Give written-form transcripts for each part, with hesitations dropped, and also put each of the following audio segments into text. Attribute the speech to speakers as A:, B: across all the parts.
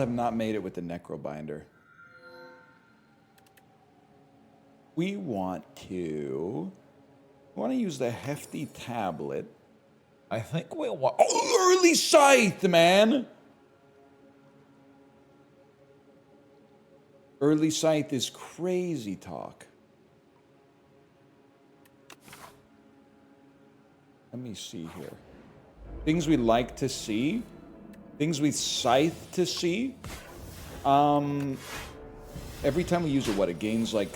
A: have not made it with the Necrobinder. We want to use the hefty tablet. I think we want... Oh, early scythe, man! Early scythe is crazy talk. Let me see here. Things we like to see. Things we scythe to see. Every time we use it, what? It gains like...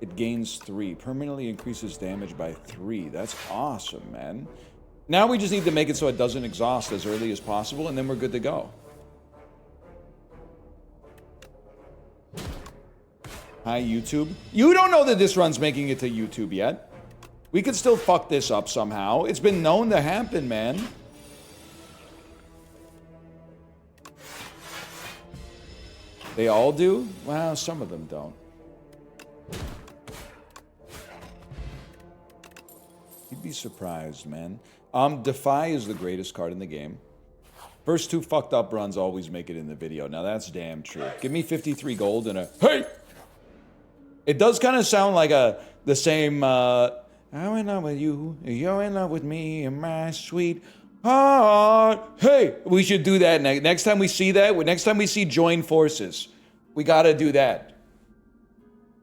A: It gains 3. Permanently increases damage by 3. That's awesome, man. Now we just need to make it so it doesn't exhaust as early as possible, and then we're good to go. Hi, YouTube. You don't know that this run's making it to YouTube yet. We could still fuck this up somehow. It's been known to happen, man. They all do? Well, some of them don't. You'd be surprised, man. Defy is the greatest card in the game. First 2 fucked up runs always make it in the video. Now that's damn true. Give me 53 gold and a hey! It does kind of sound like the same I'm in love with you, you're in love with me, and my sweet heart. Hey! We should do that next time we see that. Next time we see Join Forces. We gotta do that.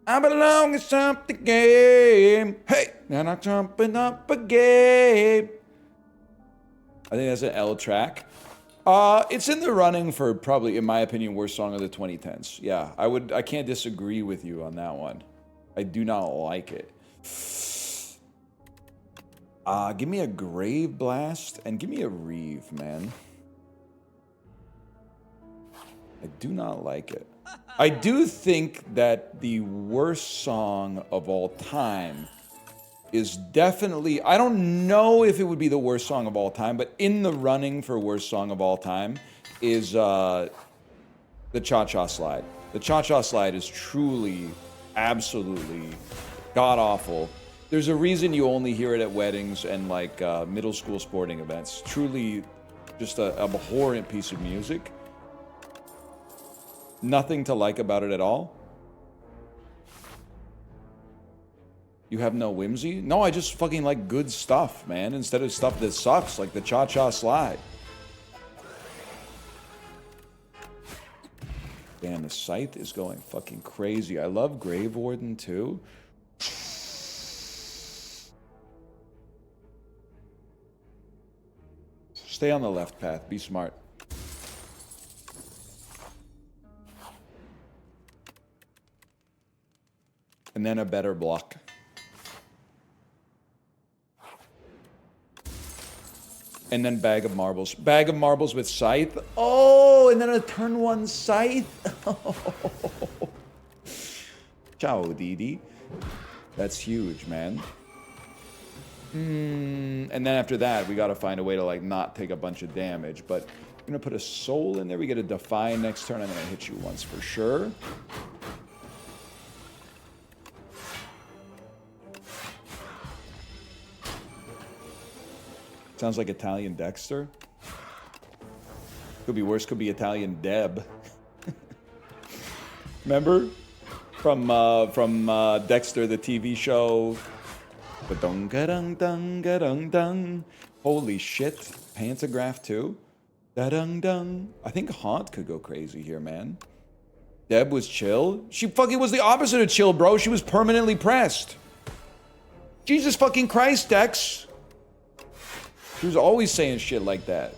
A: I belong to something game. Hey! And I'm jumping up a game. I think that's an L track. It's in the running for probably, in my opinion, worst song of the 2010s. Yeah, I can't disagree with you on that one. I do not like it. Give me a Grave Blast and give me a Reeve, man. I do not like it. I do think that the worst song of all time is definitely... I don't know if it would be the worst song of all time, but in the running for worst song of all time is the Cha-Cha Slide. The Cha-Cha Slide is truly, absolutely god-awful. There's a reason you only hear it at weddings and like middle school sporting events. Truly just a abhorrent piece of music. Nothing to like about it at all. You have no whimsy? No, I just fucking like good stuff, man, instead of stuff that sucks, like the Cha-Cha Slide. Damn, the Scythe is going fucking crazy. I love Grave Warden, too. Stay on the left path. Be smart. And then a better block. And then Bag of Marbles. Bag of Marbles with Scythe. Oh, and then a turn 1 Scythe. Oh. Ciao, Didi. That's huge, man. And then after that, we got to find a way to like not take a bunch of damage. But I'm going to put a Soul in there. We get a Defy next turn. I'm going to hit you once for sure. Sounds like Italian Dexter. Could be worse. Could be Italian Deb. Remember from Dexter, the TV show. Ba-dung-ga-dung-dung-ga-dung-dung. Holy shit! Pantograph too. Da-dung-dung. I think Haunt could go crazy here, man. Deb was chill. She fucking was the opposite of chill, bro. She was permanently pressed. Jesus fucking Christ, Dex. She was always saying shit like that.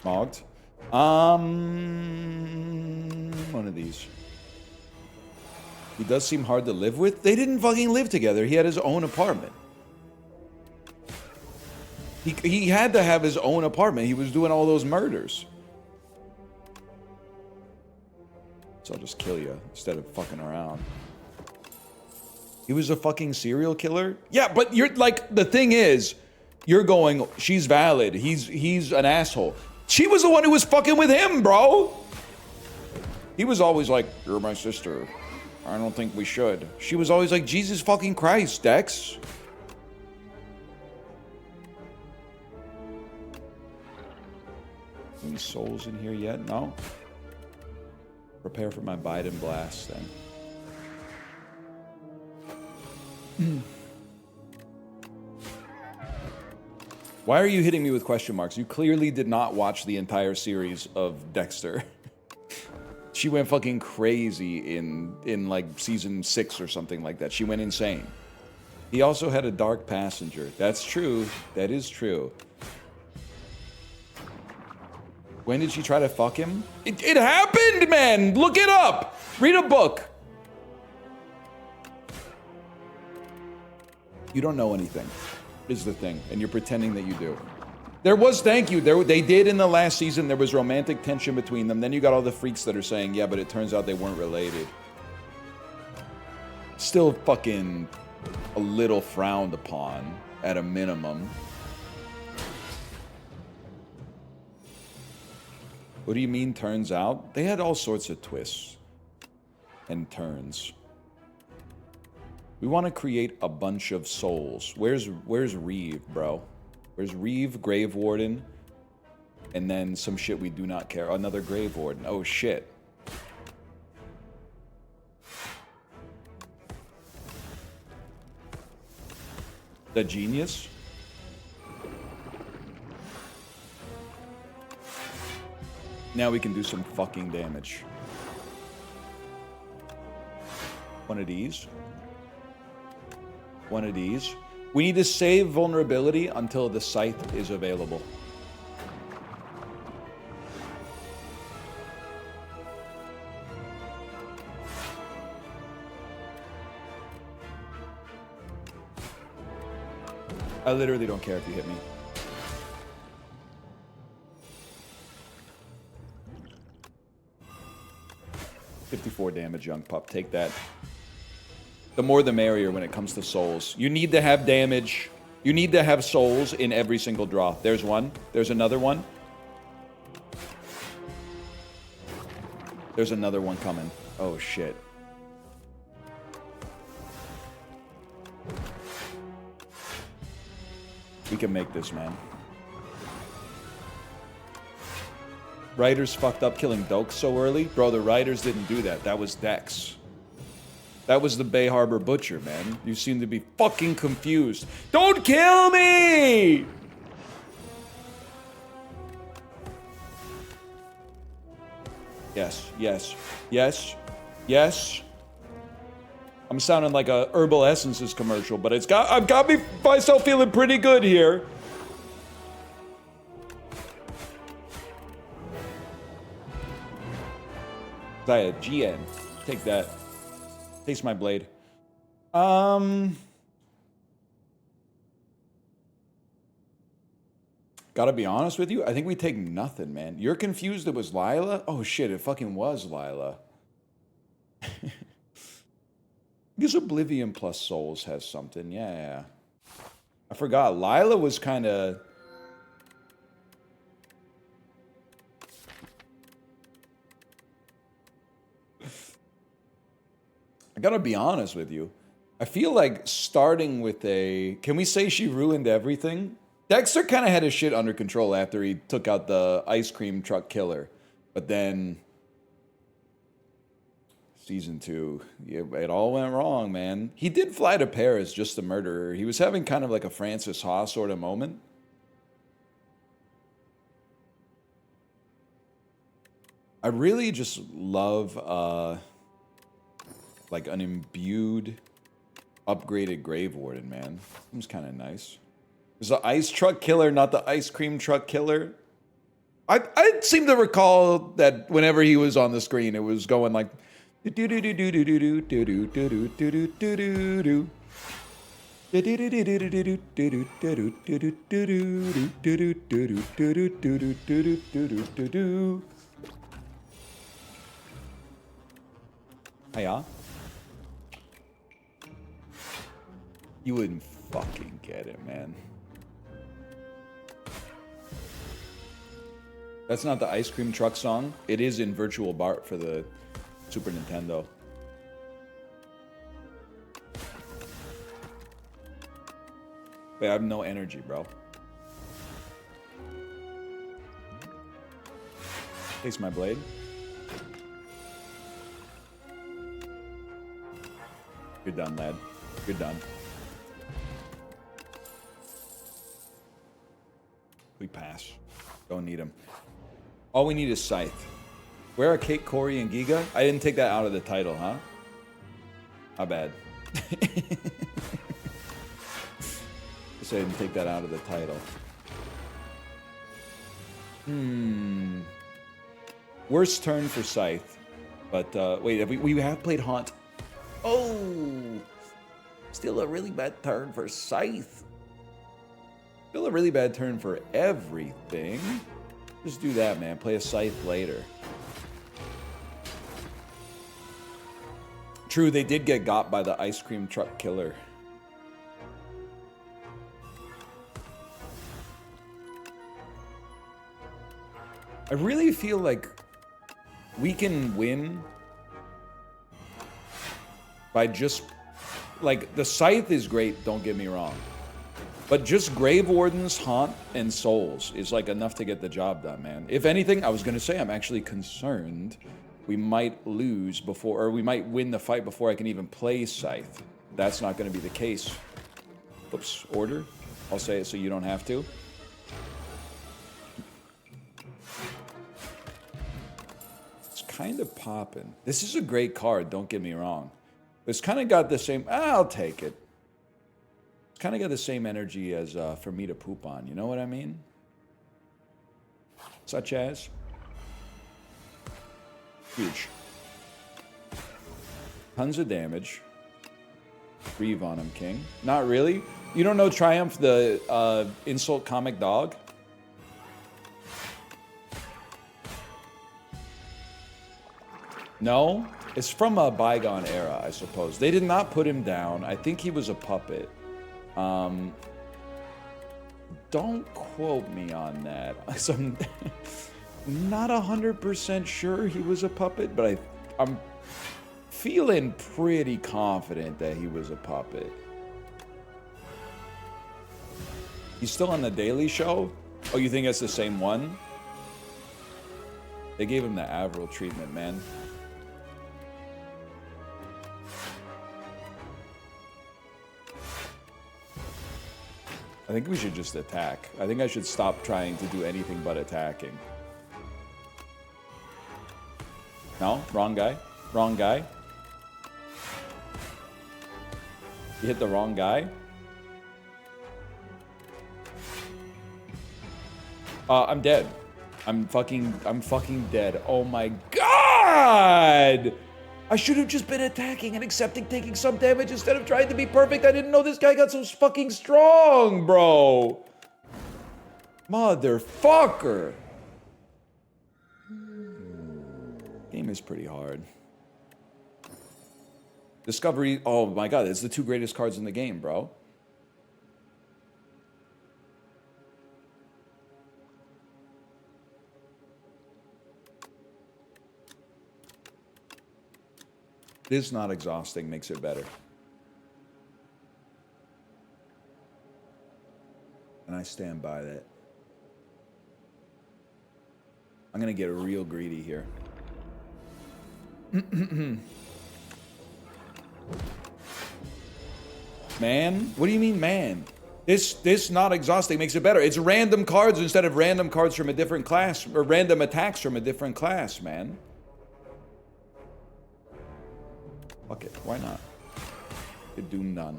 A: Mogged. One of these. He does seem hard to live with. They didn't fucking live together. He had his own apartment. He had to have his own apartment. He was doing all those murders. So I'll just kill you instead of fucking around. He was a fucking serial killer? Yeah, but you're like, the thing is, you're going, she's valid. He's an asshole. She was the one who was fucking with him, bro. He was always like, you're my sister. I don't think we should. She was always like, Jesus fucking Christ, Dex. Any souls in here yet? No? Prepare for my Biden blast then. Why are you hitting me with question marks? You clearly did not watch the entire series of Dexter. She went fucking crazy in like season 6 or something like that. She went insane. He also had a dark passenger. That's true. That is true. When did she try to fuck him? It happened, man! Look it up! Read a book! You don't know anything, is the thing, and you're pretending that you do. There was, thank you, they did in the last season, there was romantic tension between them. Then you got all the freaks that are saying, yeah, but it turns out they weren't related. Still fucking a little frowned upon, at a minimum. What do you mean, turns out? They had all sorts of twists and turns. We want to create a bunch of souls. Where's Reeve, bro? Where's Reeve, Grave Warden, and then some shit we do not care. Another Grave Warden. Oh, shit. The genius? Now we can do some fucking damage. One of these. One of these. We need to save vulnerability until the scythe is available. I literally don't care if you hit me. $54 damage, young pup. Take that. The more the merrier when it comes to souls. You need to have damage. You need to have souls in every single draw. There's one. There's another one. There's another one coming. Oh, shit. We can make this, man. Riders fucked up killing Doak so early. Bro, the Riders didn't do that. That was Dex. That was the Bay Harbor Butcher, man. You seem to be fucking confused. Don't kill me! Yes, yes, yes, yes. I'm sounding like a Herbal Essences commercial, but I've got myself feeling pretty good here. Zaya, GN. Take that. Taste my blade. Gotta be honest with you, I think we take nothing, man. You're confused it was Lila? Oh shit, it fucking was Lila. I guess Oblivion plus Souls has something, yeah. I forgot, Lila was kinda... I gotta be honest with you. I feel like starting with a... Can we say she ruined everything? Dexter kind of had his shit under control after he took out the ice cream truck killer. But then... Season 2, it all went wrong, man. He did fly to Paris just to murder her. He was having kind of like a Francis Ha sort of moment. I really just love... like an imbued, upgraded Grave Warden, man. Seems kind of nice. It was the ice truck killer, not the ice cream truck killer. I seem to recall that whenever he was on the screen, it was going like... Hiya. You wouldn't fucking get it, man. That's not the ice cream truck song. It is in Virtual Bart for the Super Nintendo. Wait, I have no energy, bro. Taste my blade. You're done, lad. You're done. We pass. Don't need him. All we need is Scythe. Where are Kate, Corey, and Giga? I didn't take that out of the title, huh? How bad. Guess I didn't take that out of the title. Worst turn for Scythe. But, wait, we have played Haunt. Oh! Still a really bad turn for Scythe. Still a really bad turn for everything. Just do that, man. Play a Scythe later. True, they did get got by the ice cream truck killer. I really feel like we can win by just... Like, the Scythe is great, don't get me wrong. But just Grave Wardens, Haunt, and Souls is like enough to get the job done, man. If anything, I was going to say I'm actually concerned we might lose before, or we might win the fight before I can even play Scythe. That's not going to be the case. Oops, order. I'll say it so you don't have to. It's kind of popping. This is a great card, don't get me wrong. It's kind of got the same... I'll take it. It's kind of got the same energy as for me to poop on. You know what I mean? Such as... Huge. Tons of damage. Grieve on him, King. Not really. You don't know Triumph, the insult comic dog? No? It's from a bygone era, I suppose. They did not put him down. I think he was a puppet. Don't quote me on that. I'm not 100% sure he was a puppet, but I'm feeling pretty confident that he was a puppet. He's still on the Daily Show? Oh, you think that's the same one? They gave him the Avril treatment, man. I think we should just attack. I think I should stop trying to do anything but attacking. No? Wrong guy? Wrong guy? You hit the wrong guy? I'm dead. I'm fucking dead. Oh my god! I should have just been attacking and accepting taking some damage instead of trying to be perfect. I didn't know this guy got so fucking strong, bro. Motherfucker. Game is pretty hard. Discovery, oh my god, it's the two greatest cards in the game, bro. This not exhausting makes it better. And I stand by that. I'm gonna get real greedy here. Man? What do you mean, man? This not exhausting makes it better. It's random cards instead of random cards from a different class, or random attacks from a different class, man. Fuck it, why not? Could do none.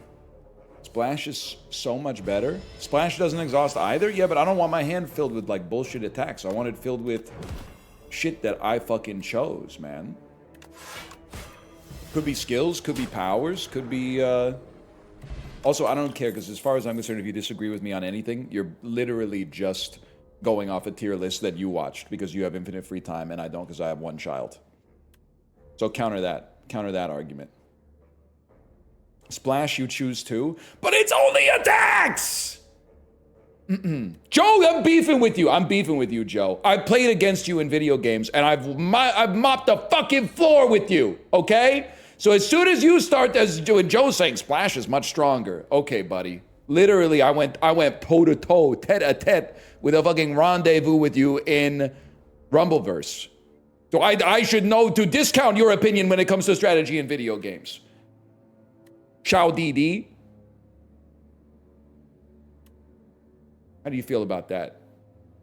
A: Splash is so much better. Splash doesn't exhaust either? Yeah, but I don't want my hand filled with, like, bullshit attacks. I want it filled with shit that I fucking chose, man. Could be skills, could be powers, could be, Also, I don't care, because as far as I'm concerned, if you disagree with me on anything, you're literally just going off a tier list that you watched, because you have infinite free time, and I don't, because I have one child. So counter that. Counter that argument. Splash, you choose too, but it's only attacks! Joe, I'm beefing with you. I'm beefing with you, Joe. I played against you in video games, and I've mopped the fucking floor with you, okay? So as soon as you start doing Joe saying Splash is much stronger. Okay, buddy. Literally, I went toe to toe, tete a tete with a fucking rendezvous with you in Rumbleverse. So I should know to discount your opinion when it comes to strategy in video games. Xiao DD. How do you feel about that?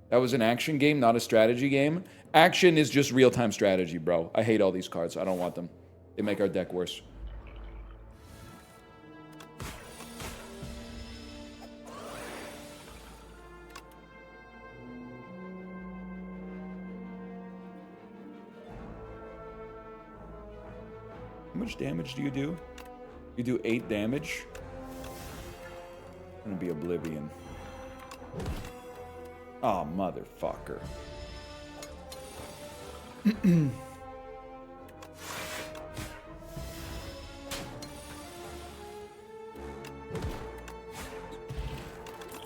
A: That was an action game, not a strategy game. Action is just real-time strategy, bro. I hate all these cards. I don't want them. They make our deck worse. How much damage do you do? You do 8 damage? I'm gonna be Oblivion. Oh, motherfucker.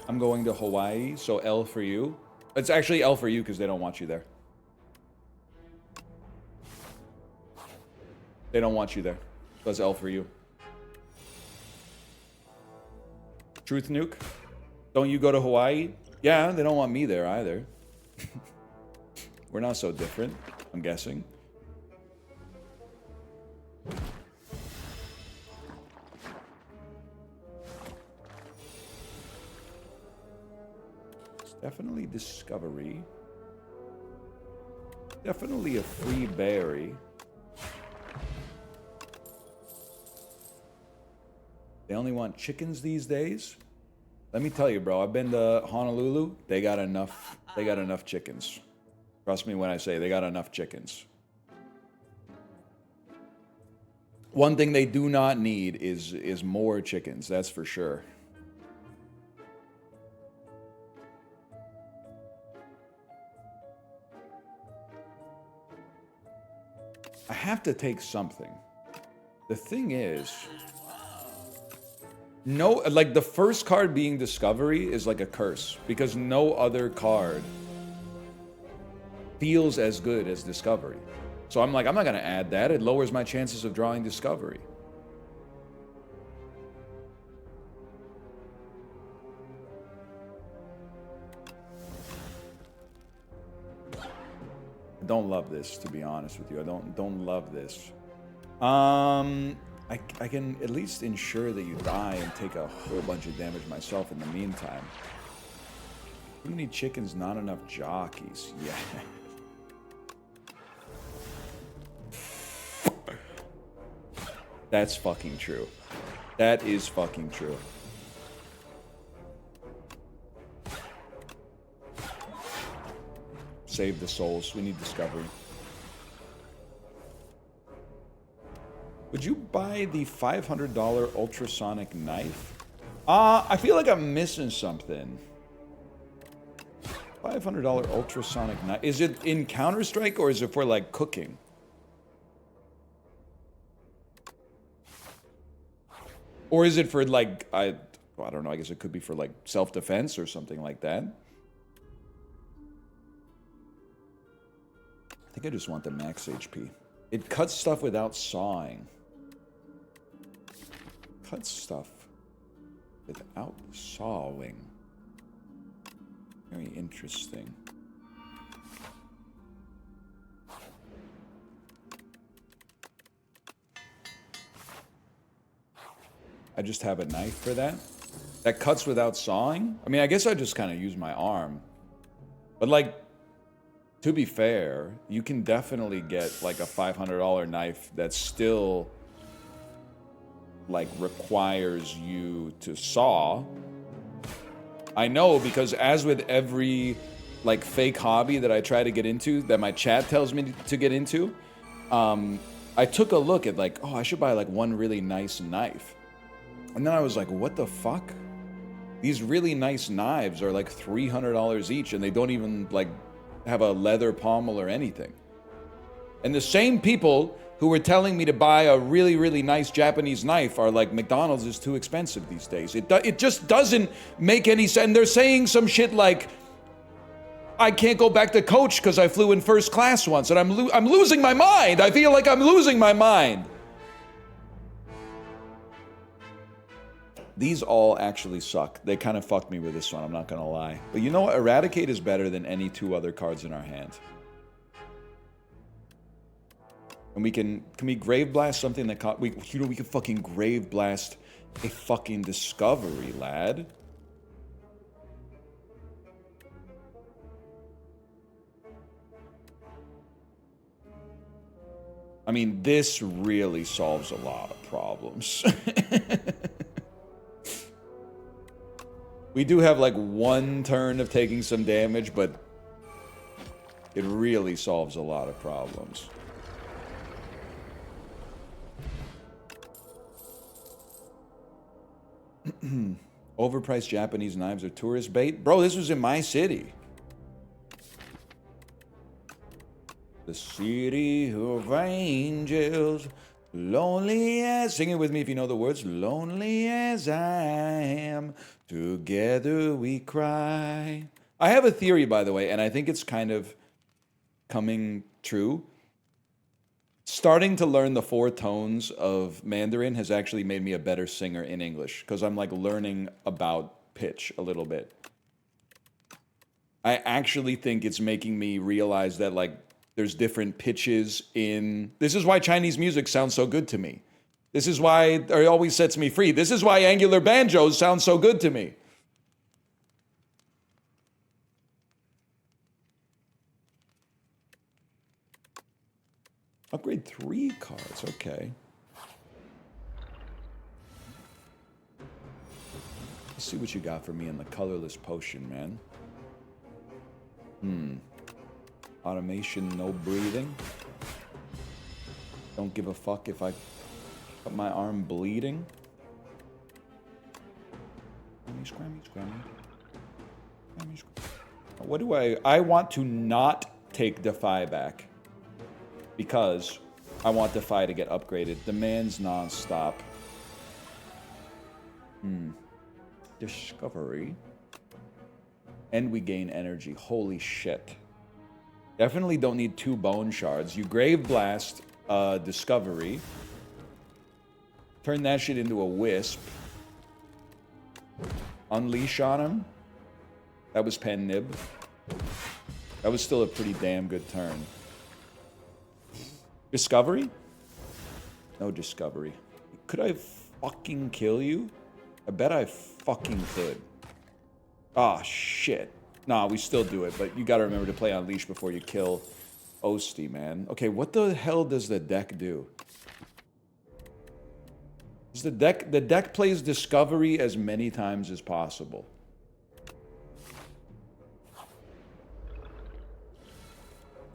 A: I'm going to Hawaii, so L for you. It's actually L for you because they don't want you there. They don't want you there. So it's L for you. Truth Nuke? Don't you go to Hawaii? Yeah, they don't want me there either. We're not so different, I'm guessing. It's definitely Discovery. Definitely a free berry. They only want chickens these days? Let me tell you, bro, I've been to Honolulu. They got enough chickens. Trust me when I say they got enough chickens. One thing they do not need is more chickens, that's for sure. I have to take something. The thing is, no, like the first card being Discovery is like a curse because no other card feels as good as Discovery. So I'm like, I'm not going to add that. It lowers my chances of drawing Discovery. I don't love this, to be honest with you. I don't love this. I can at least ensure that you die and take a whole bunch of damage myself in the meantime. Too many chickens, not enough jockeys. Yeah. That's fucking true. That is fucking true. Save the souls. We need Discovery. Would you buy the $500 ultrasonic knife? I feel like I'm missing something. $500 ultrasonic knife. Is it in Counter-Strike or is it for like cooking? Or is it for like, I don't know, I guess it could be for like self-defense or something like that. I think I just want the max HP. It cuts stuff without sawing. Cuts stuff without sawing. Very interesting. I just have a knife for that. That cuts without sawing? I mean, I guess I just kind of use my arm. But like, to be fair, you can definitely get like a $500 knife that's still like requires you to saw. I know because as with every like fake hobby that I try to get into, that my chat tells me to get into, I took a look at like, oh, I should buy like one really nice knife. And then I was like, what the fuck? These really nice knives are like $300 each and they don't even like have a leather pommel or anything. And the same people who were telling me to buy a really, really nice Japanese knife are like, McDonald's is too expensive these days. It just doesn't make any sense. And they're saying some shit like, I can't go back to coach because I flew in first class once, and I'm losing my mind. I feel like I'm losing my mind. These all actually suck. They kind of fucked me with this one, I'm not gonna lie. But you know what? Eradicate is better than any 2 other cards in our hand. And we can we Grave Blast something that we can fucking Grave Blast a fucking Discovery, lad. I mean, this really solves a lot of problems. We do have like 1 turn of taking some damage, but it really solves a lot of problems. Overpriced Japanese knives are tourist bait? Bro, this was in my city. The city of angels, lonely as... Sing it with me if you know the words. Lonely as I am, together we cry. I have a theory, by the way, and I think it's kind of coming true. Starting to learn the 4 tones of Mandarin has actually made me a better singer in English, because I'm like learning about pitch a little bit. I actually think it's making me realize that like there's different pitches in... This is why Chinese music sounds so good to me. This is why it always sets me free. This is why angular banjos sound so good to me. Upgrade 3 cards, okay. Let's see what you got for me in the colorless potion, man. Automation, no breathing. Don't give a fuck if I cut my arm bleeding. Scrammy. What do I want to not take Defy back. Because I want Defy to get upgraded. Demands non-stop. Discovery. And we gain energy. Holy shit. Definitely don't need 2 bone shards. You Grave Blast Discovery. Turn that shit into a Wisp. Unleash on him. That was Pen Nib. That was still a pretty damn good turn. Discovery? No Discovery. Could I fucking kill you? I bet I fucking could. Ah, shit. Nah, we still do it, but you gotta remember to play Unleash before you kill Osti, man. Okay, what the hell does the deck do? Does the deck plays Discovery as many times as possible.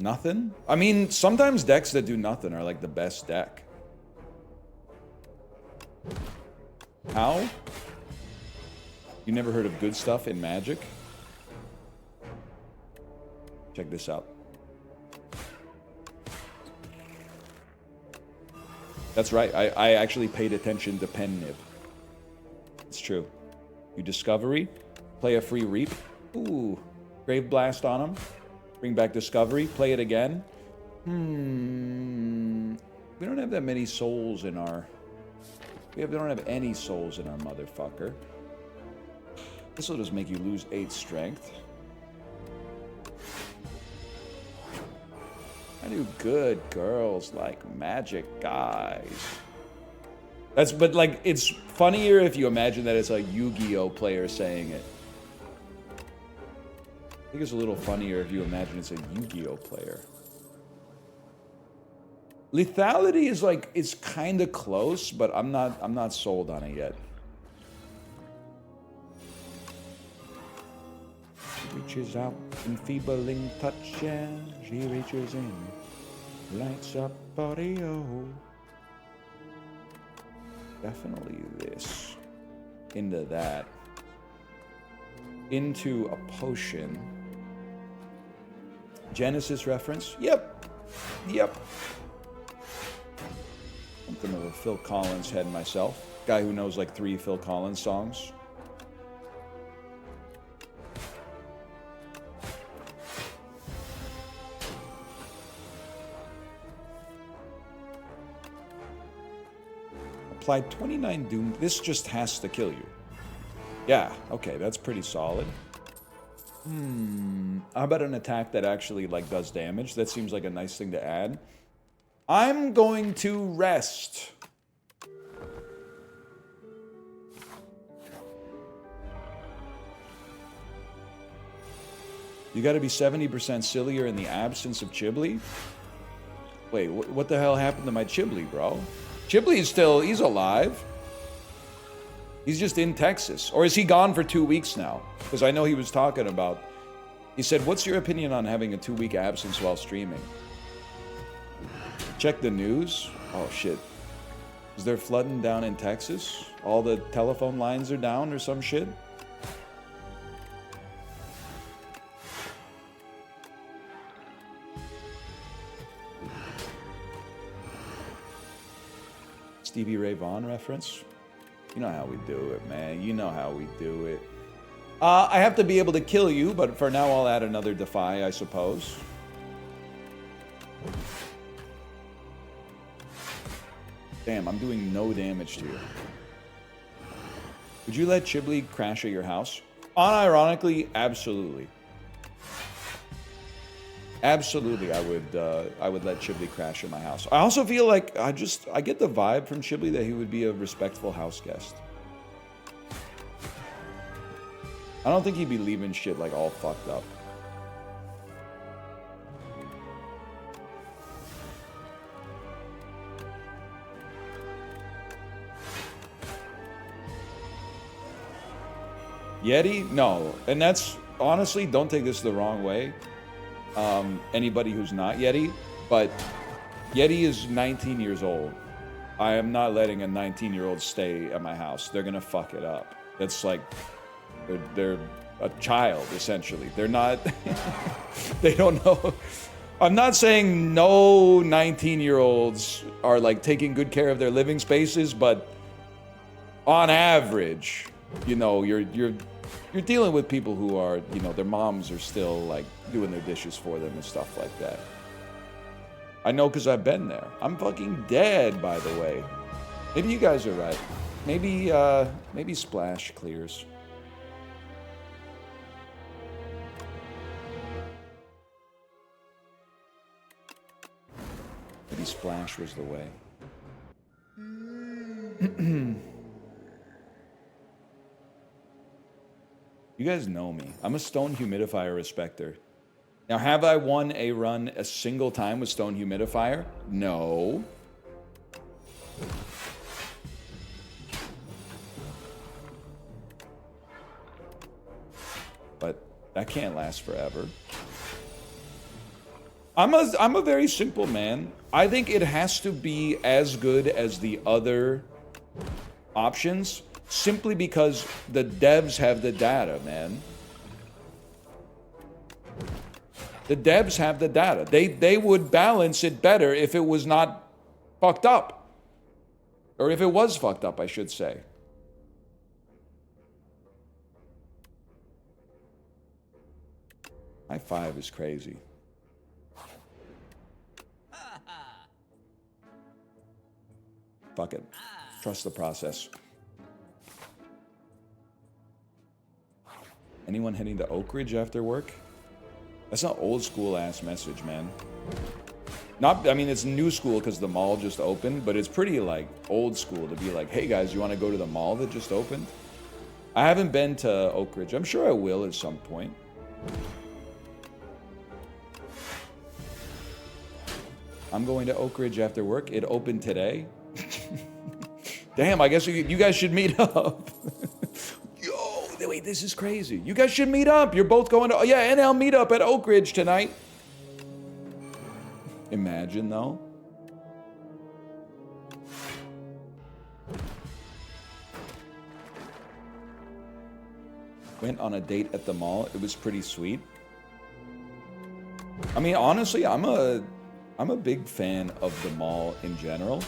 A: Nothing? I mean, sometimes decks that do nothing are like the best deck. How? You never heard of good stuff in Magic? Check this out. That's right. I actually paid attention to Pen Nib. It's true. You Discovery, play a free Reap. Ooh. Grave Blast on him. Bring back Discovery. Play it again. We don't have that many souls in our... We don't have any souls in our motherfucker. This will just make you lose 8 strength. I do good girls like magic guys. But like, it's funnier if you imagine that it's a Yu-Gi-Oh player saying it. I think it's a little funnier if you imagine it's a Yu-Gi-Oh player. Lethality is like, it's kind of close, but I'm not sold on it yet. She reaches out, enfeebling touch, yeah. She reaches in, lights up audio. Definitely this. Into that. Into a potion. Genesis reference? Yep. Something of a Phil Collins head myself. Guy who knows like 3 Phil Collins songs. Applied 29 doom. This just has to kill you. Yeah, okay, that's pretty solid. How about an attack that actually, like, does damage? That seems like a nice thing to add. I'm going to rest. You gotta be 70% sillier in the absence of Chibli? Wait, what the hell happened to my Chibli, bro? Chibli is still, he's alive. He's just in Texas. Or is he gone for 2 weeks now? Because I know he was talking about... He said, what's your opinion on having a 2-week absence while streaming? Check the news. Oh, shit. Is there flooding down in Texas? All the telephone lines are down or some shit? Stevie Ray Vaughan reference? You know how we do it, man. You know how we do it. I have to be able to kill you, but for now I'll add another Defy, I suppose. Damn, I'm doing no damage to you. Would you let Chibli crash at your house? Unironically, absolutely. Absolutely, I would let Chibli crash at my house. I also feel like I get the vibe from Chibli that he would be a respectful house guest. I don't think he'd be leaving shit like all fucked up. Yeti? No. And that's, honestly, don't take this the wrong way. Anybody who's not Yeti, but Yeti is 19 years old. I am not letting a 19-year-old stay at my house. They're gonna fuck it up. That's like, they're a child, essentially. They're not, they don't know. I'm not saying no 19-year-olds are like taking good care of their living spaces, but on average, you know, you're dealing with people who are, you know, their moms are still like doing their dishes for them and stuff like that. I know because I've been there. I'm fucking dead, by the way. Maybe you guys are right. Maybe Splash clears. Maybe Splash was the way. You guys know me. I'm a stone humidifier respecter. Now, have I won a run a single time with stone humidifier? No. But that can't last forever. I'm a very simple man. I think it has to be as good as the other options, simply because the devs have the data, man. The devs have the data. They would balance it better if it was not fucked up. Or if it was fucked up, I should say. High five is crazy. Fuck it. Trust the process. Anyone heading to Oak Ridge after work? That's an old school ass message, man. Not, I mean, it's new school because the mall just opened, but it's pretty like old school to be like, hey guys, you want to go to the mall that just opened? I haven't been to Oak Ridge. I'm sure I will at some point. I'm going to Oak Ridge after work. It opened today. Damn, I guess you guys should meet up. Yo, wait, this is crazy. You guys should meet up. You're both going to, yeah, NL meet up at Oak Ridge tonight. Imagine, though. Went on a date at the mall. It was pretty sweet. I mean, honestly, I'm a big fan of the mall in general.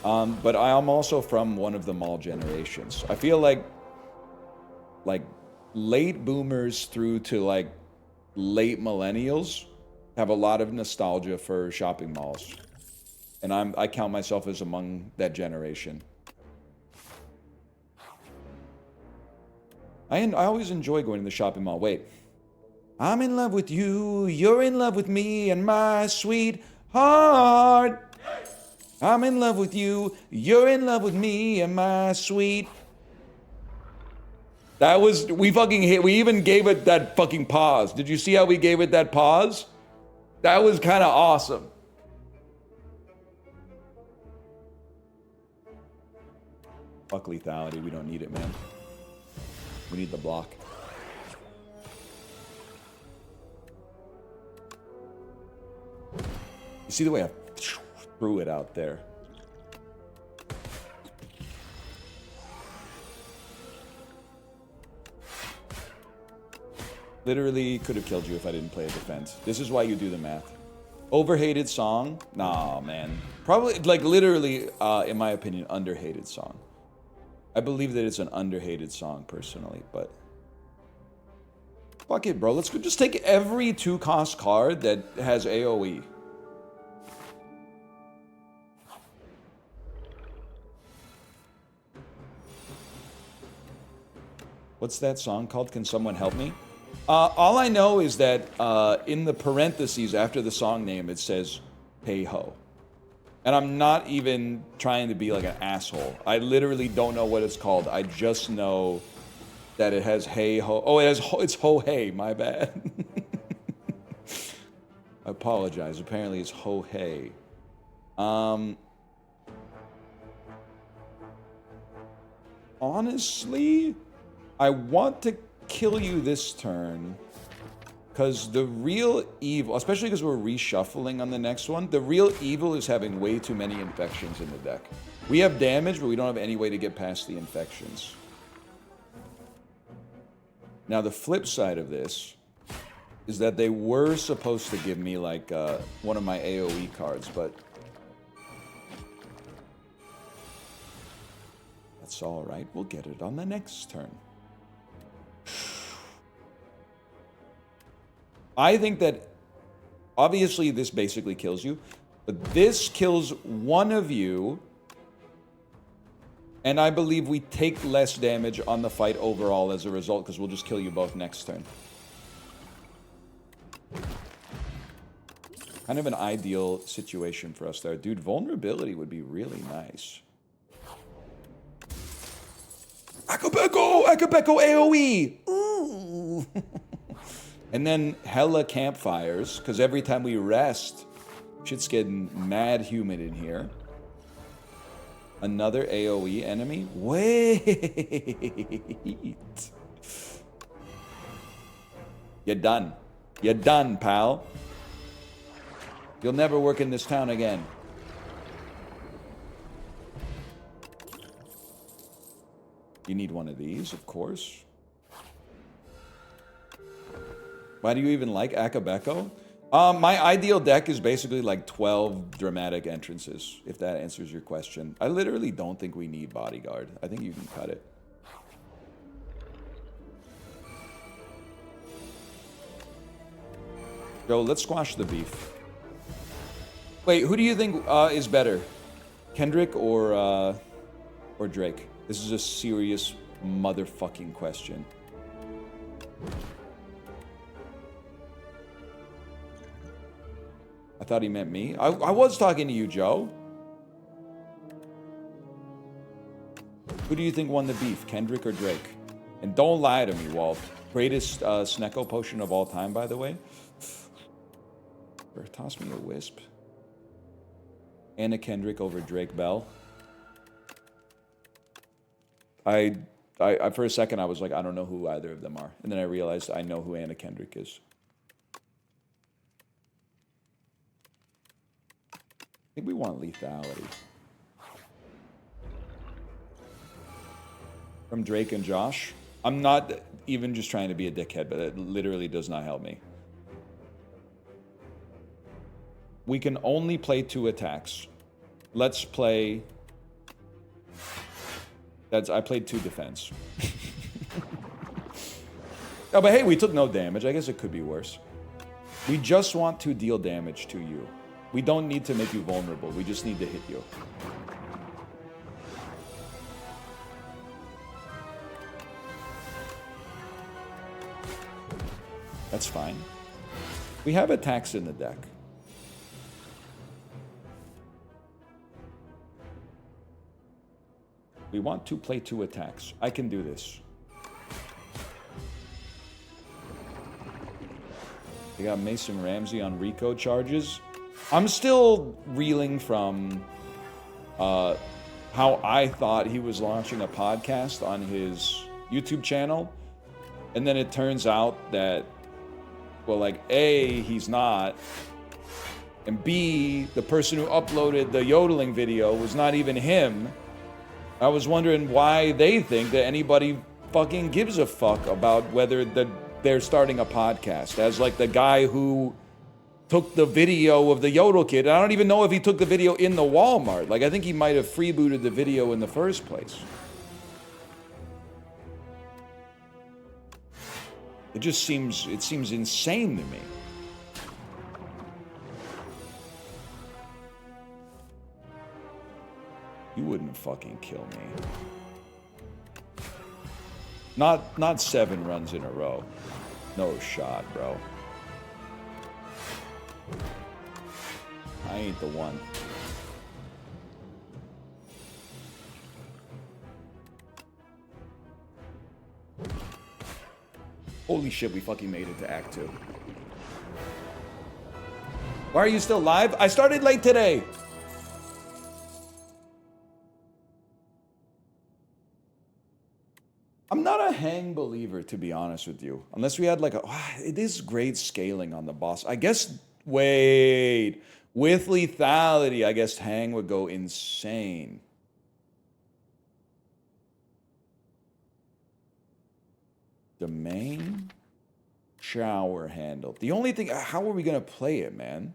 A: But I am also from one of the mall generations. I feel like late boomers through to like late millennials have a lot of nostalgia for shopping malls. And I count myself as among that generation. I always enjoy going to the shopping mall. Wait. I'm in love with you, you're in love with me, and my sweetheart. I'm in love with you, you're in love with me, and my sweet. That was, we fucking hit, we even gave it that fucking pause. Did you see how we gave it that pause? That was kind of awesome. Fuck lethality, we don't need it, man. We need the block. You see the way I threw it out there? Literally could have killed you if I didn't play a defense. This is why you do the math. Overhated song? Nah, man. Probably, like, literally, in my opinion, underhated song. I believe that it's an underhated song, personally, but... Fuck it, bro. Let's just take every 2-cost card that has AoE. What's that song called? Can someone help me? All I know is that in the parentheses after the song name, it says, hey ho. And I'm not even trying to be like an asshole. I literally don't know what it's called. I just know that it has hey ho. Oh, it's ho hey, my bad. I apologize. Apparently it's ho hey. Honestly, I want to kill you this turn, because the real evil, especially because we're reshuffling on the next one, the real evil is having way too many infections in the deck. We have damage, but we don't have any way to get past the infections. Now, the flip side of this is that they were supposed to give me, like, one of my AoE cards, but... that's alright, we'll get it on the next turn. I think that, obviously, this basically kills you, but this kills one of you, and I believe we take less damage on the fight overall as a result, because we'll just kill you both next turn. Kind of an ideal situation for us there. Dude, vulnerability would be really nice. Akabeko! Akabeko AoE! Ooh! And then hella campfires, because every time we rest, shit's getting mad humid in here. Another AoE enemy? Wait! You're done. You're done, pal. You'll never work in this town again. You need one of these, of course. Why do you even like Akabeko? My ideal deck is basically like 12 dramatic entrances, if that answers your question. I literally don't think we need Bodyguard. I think you can cut it. Joe, let's squash the beef. Wait, who do you think is better? Kendrick or Drake? This is a serious motherfucking question. I thought he meant me. I was talking to you, Joe. Who do you think won the beef, Kendrick or Drake? And don't lie to me, Walt. Greatest Snecko potion of all time, by the way. Or toss me a wisp. Anna Kendrick over Drake Bell. I for a second I was like, I don't know who either of them are, and then I realized I know who Anna Kendrick is. I think we want lethality. From Drake and Josh. I'm not even just trying to be a dickhead, but it literally does not help me. We can only play 2 attacks. Let's play... I played 2 defense. Oh, but hey, we took no damage. I guess it could be worse. We just want to deal damage to you. We don't need to make you vulnerable. We just need to hit you. That's fine. We have attacks in the deck. We want to play 2 attacks. I can do this. They got Mason Ramsey on Rico charges. I'm still reeling from how I thought he was launching a podcast on his YouTube channel. And then it turns out that, well, like, A, he's not. And B, the person who uploaded the yodeling video was not even him. I was wondering why they think that anybody fucking gives a fuck about whether they're starting a podcast. As like the guy who took the video of the Yodel kid. I don't even know if he took the video in the Walmart. Like, I think he might have freebooted the video in the first place. It just seems insane to me. You wouldn't fucking kill me. Not 7 runs in a row. No shot, bro. I ain't the one. Holy shit, we fucking made it to Act 2. Why are you still live? I started late today. I'm not a hang believer, to be honest with you. Unless we had like it is great scaling on the boss. I guess, wait. With lethality, I guess hang would go insane. Domain. Shower handle. The only thing, how are we going to play it, man?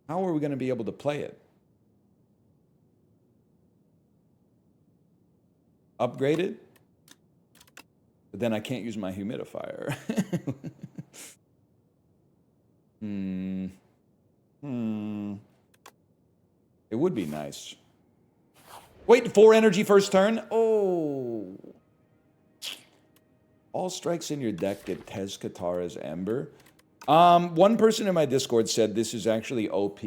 A: How are we going to be able to play it? Upgrade it? But then I can't use my humidifier. It would be nice. Wait, 4 energy first turn? Oh. All strikes in your deck get Tez Katara's Ember. One person in my Discord said this is actually OP.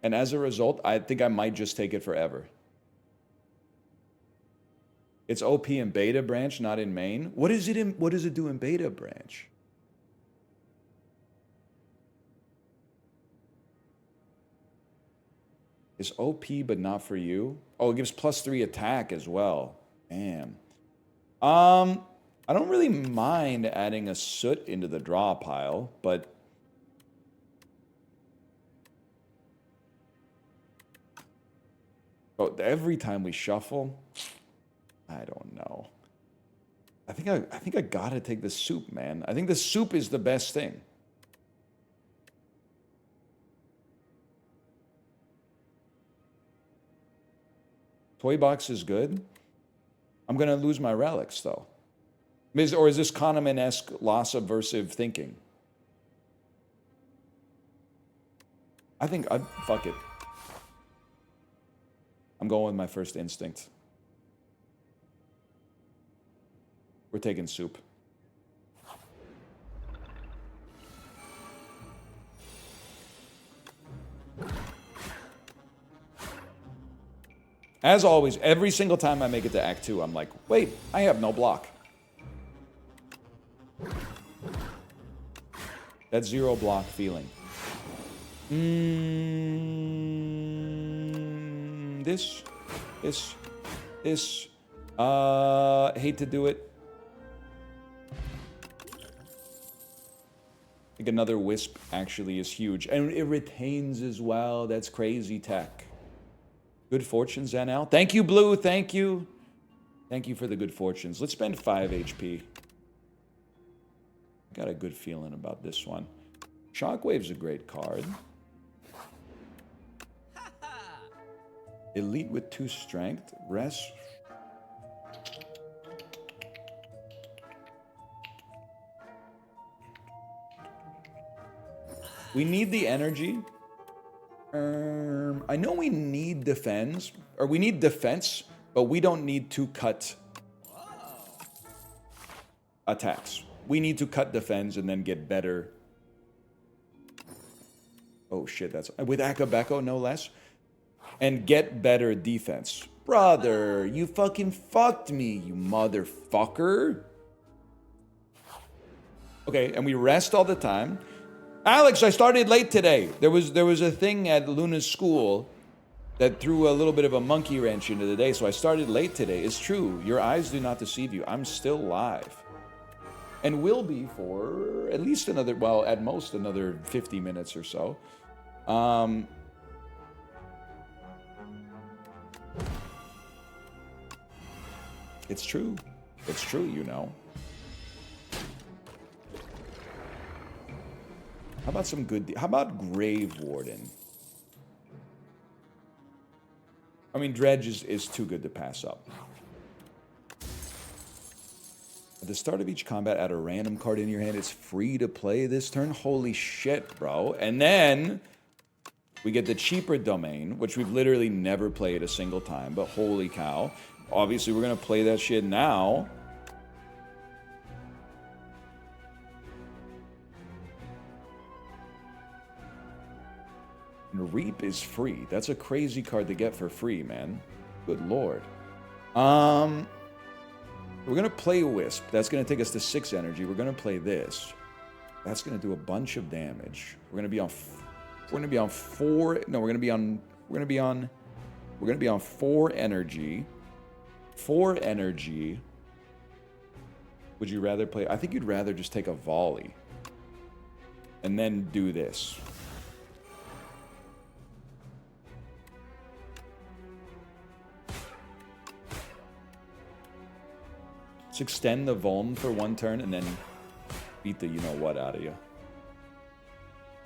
A: And as a result, I think I might just take it forever. It's OP in Beta Branch, not in Main. What does it do in Beta Branch? It's OP, but not for you. Oh, it gives +3 attack as well. Damn. I don't really mind adding a Soot into the draw pile, but every time we shuffle, I don't know. I think I gotta take the Soup, man. I think the Soup is the best thing. Toy box is good. I'm gonna lose my relics though. Or is this Kahneman-esque loss aversive thinking? I think fuck it. I'm going with my first instinct. We're taking Soup. As always, every single time I make it to Act 2, I'm like, wait, I have no block. That 0 block feeling. This. Hate to do it. I think another Wisp actually is huge. And it retains as well. That's crazy tech. Good fortunes, NL. Thank you, Blue. Thank you. Thank you for the good fortunes. Let's spend 5 HP. Got a good feeling about this one. Shockwave's a great card. Elite with 2 strength. Rest. We need the energy. I know we need defense, or we need defense, but we don't need to cut attacks. We need to cut defense and then get better. Oh shit, that's with Akabeko, no less. And get better defense. Brother, you fucking fucked me, you motherfucker. Okay, and we rest all the time. Alex, I started late today. There was a thing at Luna's school that threw a little bit of a monkey wrench into the day, so I started late today. It's true. Your eyes do not deceive you. I'm still live. And will be for at least another, well, at most another 50 minutes or so. It's true. It's true, you know. How about some good... How about Grave Warden? I mean, Dredge is too good to pass up. At the start of each combat, add a random card in your hand. It's free to play this turn. Holy shit, bro. And then we get the cheaper domain, which we've literally never played a single time. But holy cow. Obviously, we're going to play that shit now. And Reap is free. That's a crazy card to get for free, man. Good lord. We're going to play Wisp. That's going to take us to 6 energy. We're going to play this. That's going to do a bunch of damage. We're going to be on 4. No, we're going to be on 4 energy. 4 energy. Would you rather play? I think you'd rather just take a volley. And then do this. Let's extend the Vuln for 1 turn and then beat the you-know-what out of you.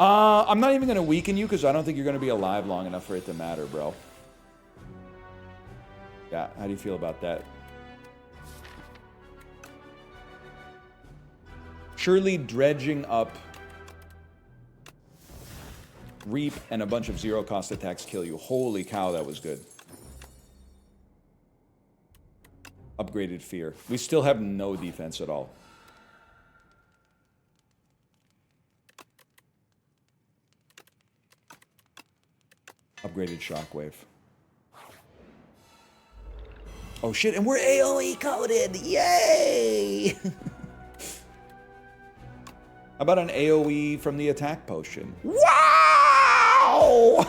A: I'm not even going to weaken you because I don't think you're going to be alive long enough for it to matter, bro. Yeah, how do you feel about that? Surely dredging up Reap and a bunch of zero-cost attacks kill you. Holy cow, that was good. Upgraded Fear. We still have no defense at all. Upgraded Shockwave. Oh shit, and we're AoE coded! Yay! How about an AoE from the attack potion? Wow!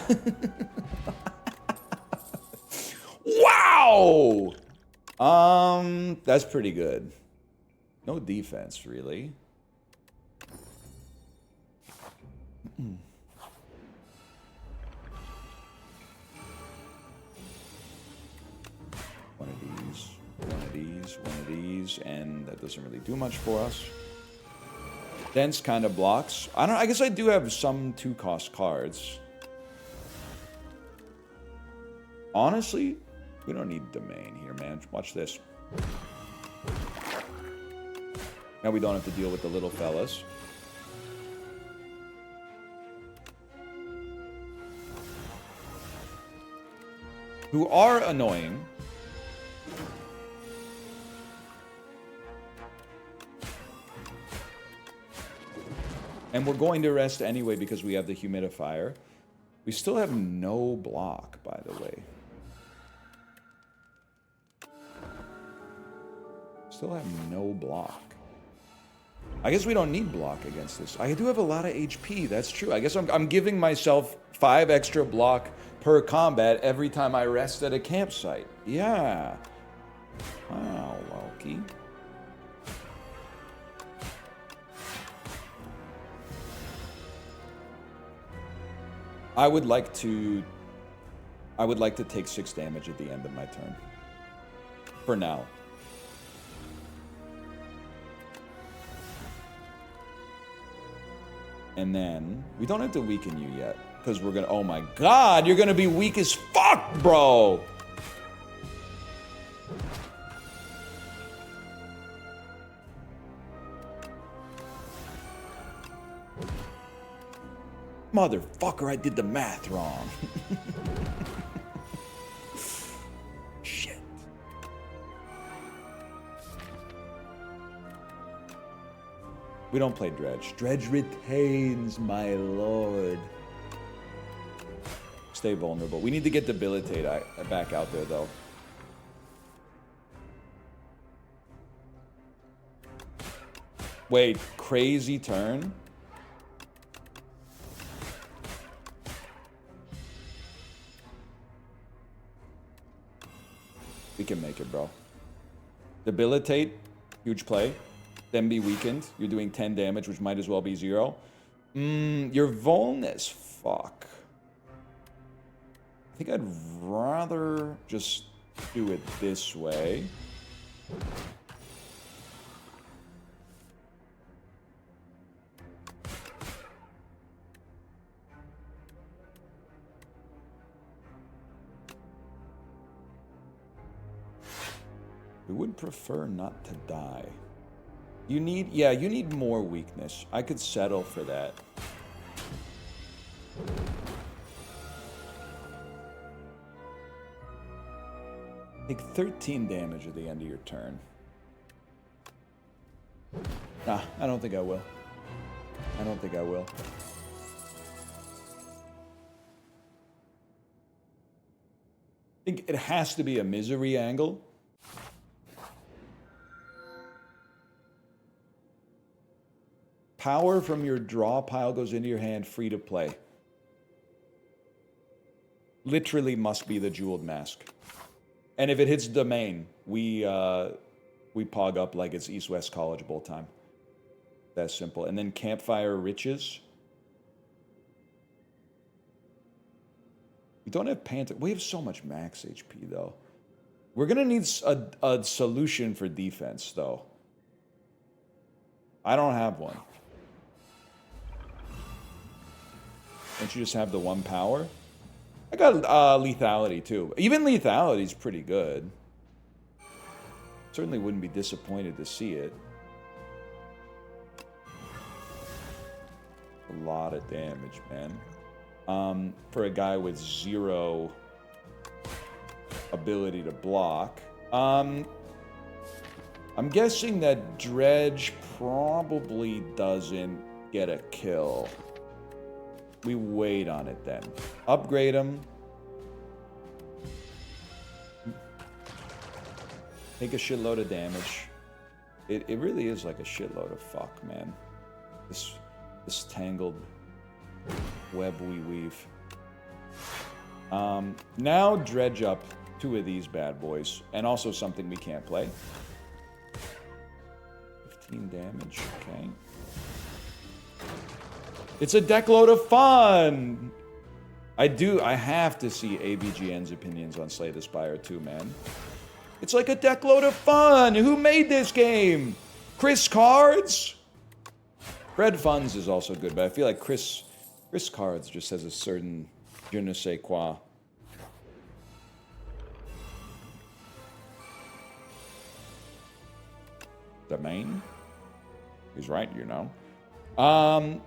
A: Wow! That's pretty good. No defense, really. One of these, one of these, one of these, and that doesn't really do much for us. Dense kind of blocks. I guess I do have some 2-cost cards. Honestly, we don't need Domain here, man. Watch this. Now we don't have to deal with the little fellas. Who are annoying. And we're going to rest anyway because we have the humidifier. We still have no block, by the way. Still have no block. I guess we don't need block against this. I do have a lot of HP, that's true. I guess I'm giving myself 5 extra block per combat every time I rest at a campsite. Yeah. Wow, Loki. I would like to take 6 damage at the end of my turn. For now. And then, we don't have to weaken you yet. Because we're gonna, oh my god, you're gonna be weak as fuck, bro! Motherfucker, I did the math wrong. Shit. We don't play Dredge. Dredge retains, my lord. Stay vulnerable. We need to get Debilitate back out there, though. Wait, crazy turn? We can make it, bro. Debilitate, huge play. Then be weakened. You're doing 10 damage, which might as well be 0. You're vuln as fuck. I think I'd rather just do it this way. We would prefer not to die. You need, yeah, you need more weakness. I could settle for that. Take 13 damage at the end of your turn. Nah, I don't think I will. I don't think I will. I think it has to be a misery angle. Power from your draw pile goes into your hand, free to play. Literally must be the Jeweled Mask. And if it hits domain, we pog up like it's East-West College Bowl time. That's simple. And then Campfire Riches. We don't have Panther. We have so much max HP, though. We're going to need a solution for defense, though. I don't have one. Don't you just have the 1 power? I got lethality, too. Even lethality is pretty good. Certainly wouldn't be disappointed to see it. A lot of damage, man. For a guy with 0 ability to block. I'm guessing that Dredge probably doesn't get a kill. We wait on it then. Upgrade him. Take a shitload of damage. It really is like a shitload of fuck, man. This tangled web we weave. Now dredge up 2 of these bad boys. And also something we can't play. 15 damage, okay. It's a deck load of fun! I have to see ABGN's opinions on Slay the Spire too, man. It's like a deck load of fun! Who made this game? Chris Cards? Fred Funds is also good, but I feel like Chris Cards just has a certain je ne sais quoi. Domain? He's right, you know.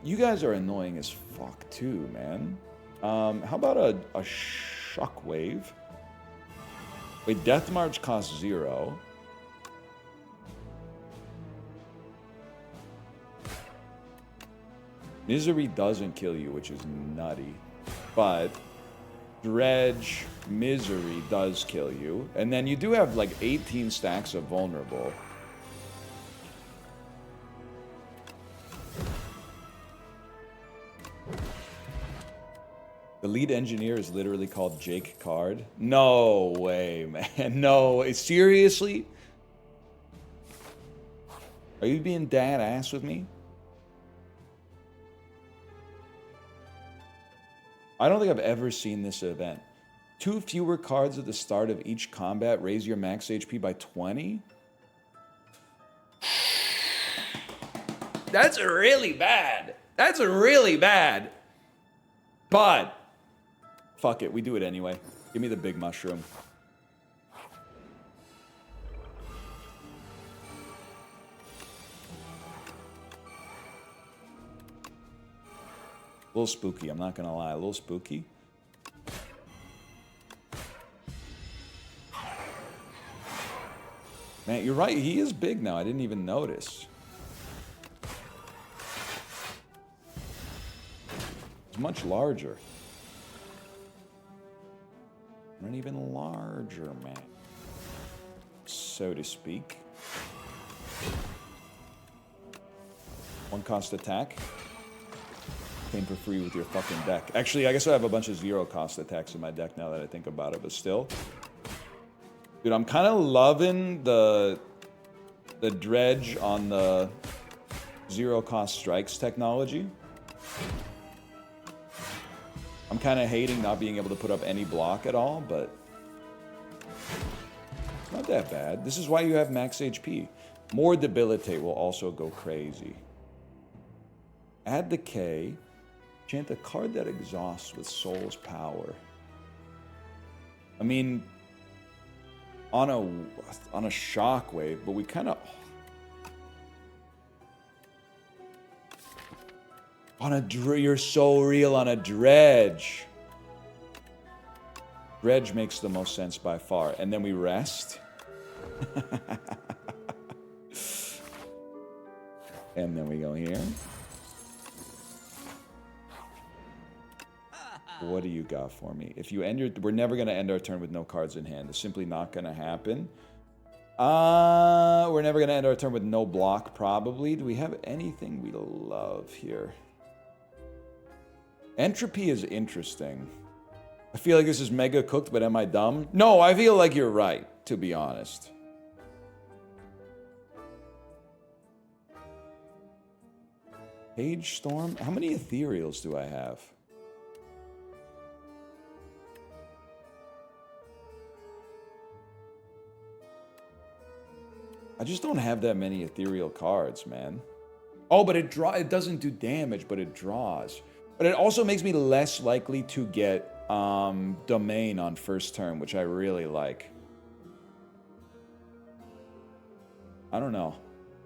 A: You guys are annoying as fuck too, man. How about a Shockwave? Wait, Death March costs 0. Misery doesn't kill you, which is nutty. But Dredge Misery does kill you. And then you do have like 18 stacks of Vulnerable. The lead engineer is literally called Jake Card. No way, man. No, seriously? Are you being dad ass with me? I don't think I've ever seen this event. 2 fewer cards at the start of each combat raise your max HP by 20? That's really bad. That's really bad. But fuck it, we do it anyway. Give me the big mushroom. little spooky, I'm not gonna lie. A little spooky. Man, you're right. He is big now. I didn't even notice. He's much larger. Not even larger, man. So to speak. One cost attack. Came for free with your fucking deck. Actually, I guess I have a bunch of 0 cost attacks in my deck now that I think about it, but still. Dude, I'm kind of loving the dredge on the 0 cost strikes technology. I'm kind of hating not being able to put up any block at all, but it's not that bad. This is why you have max HP. More debilitate will also go crazy. Add decay. Enchant a card that exhausts with soul's power. I mean, on a shockwave, but we kind of on a you're so real on a dredge. Dredge makes the most sense by far, and then we rest. And then we go here. What do you got for me? If you end your... We're never going to end our turn with no cards in hand. It's simply not going to happen. We're never going to end our turn with no block, probably. Do we have anything we love here? Entropy is interesting. I feel like this is mega cooked, but am I dumb? No, I feel like you're right, to be honest. Page Storm? How many ethereals do I have? I just don't have that many ethereal cards, man. Oh, but it doesn't do damage, but it draws. But it also makes me less likely to get Domain on first turn, which I really like. I don't know.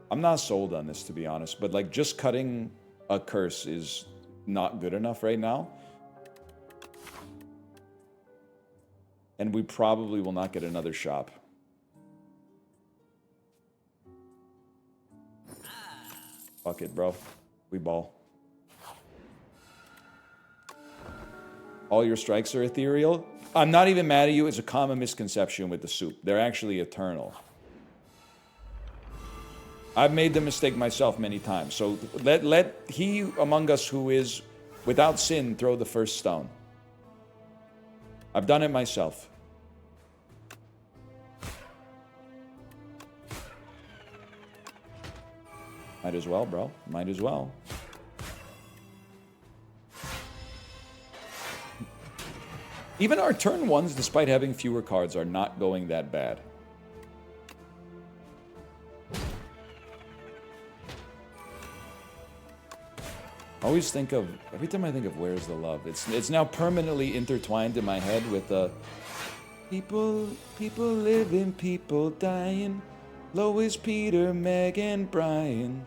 A: I'm not sold on this, to be honest. But like just cutting a curse is not good enough right now. And we probably will not get another shop. Fuck it, bro. We ball. All your strikes are ethereal? I'm not even mad at you. It's a common misconception with the soup. They're actually eternal. I've made the mistake myself many times. So let he among us who is without sin throw the first stone. I've done it myself. Might as well, bro. Might as well. Even our turn ones, despite having fewer cards, are not going that bad. I always think of, every time I think of Where's the Love, it's now permanently intertwined in my head with the people living, people dying, Lois, Peter, Meg, and Brian.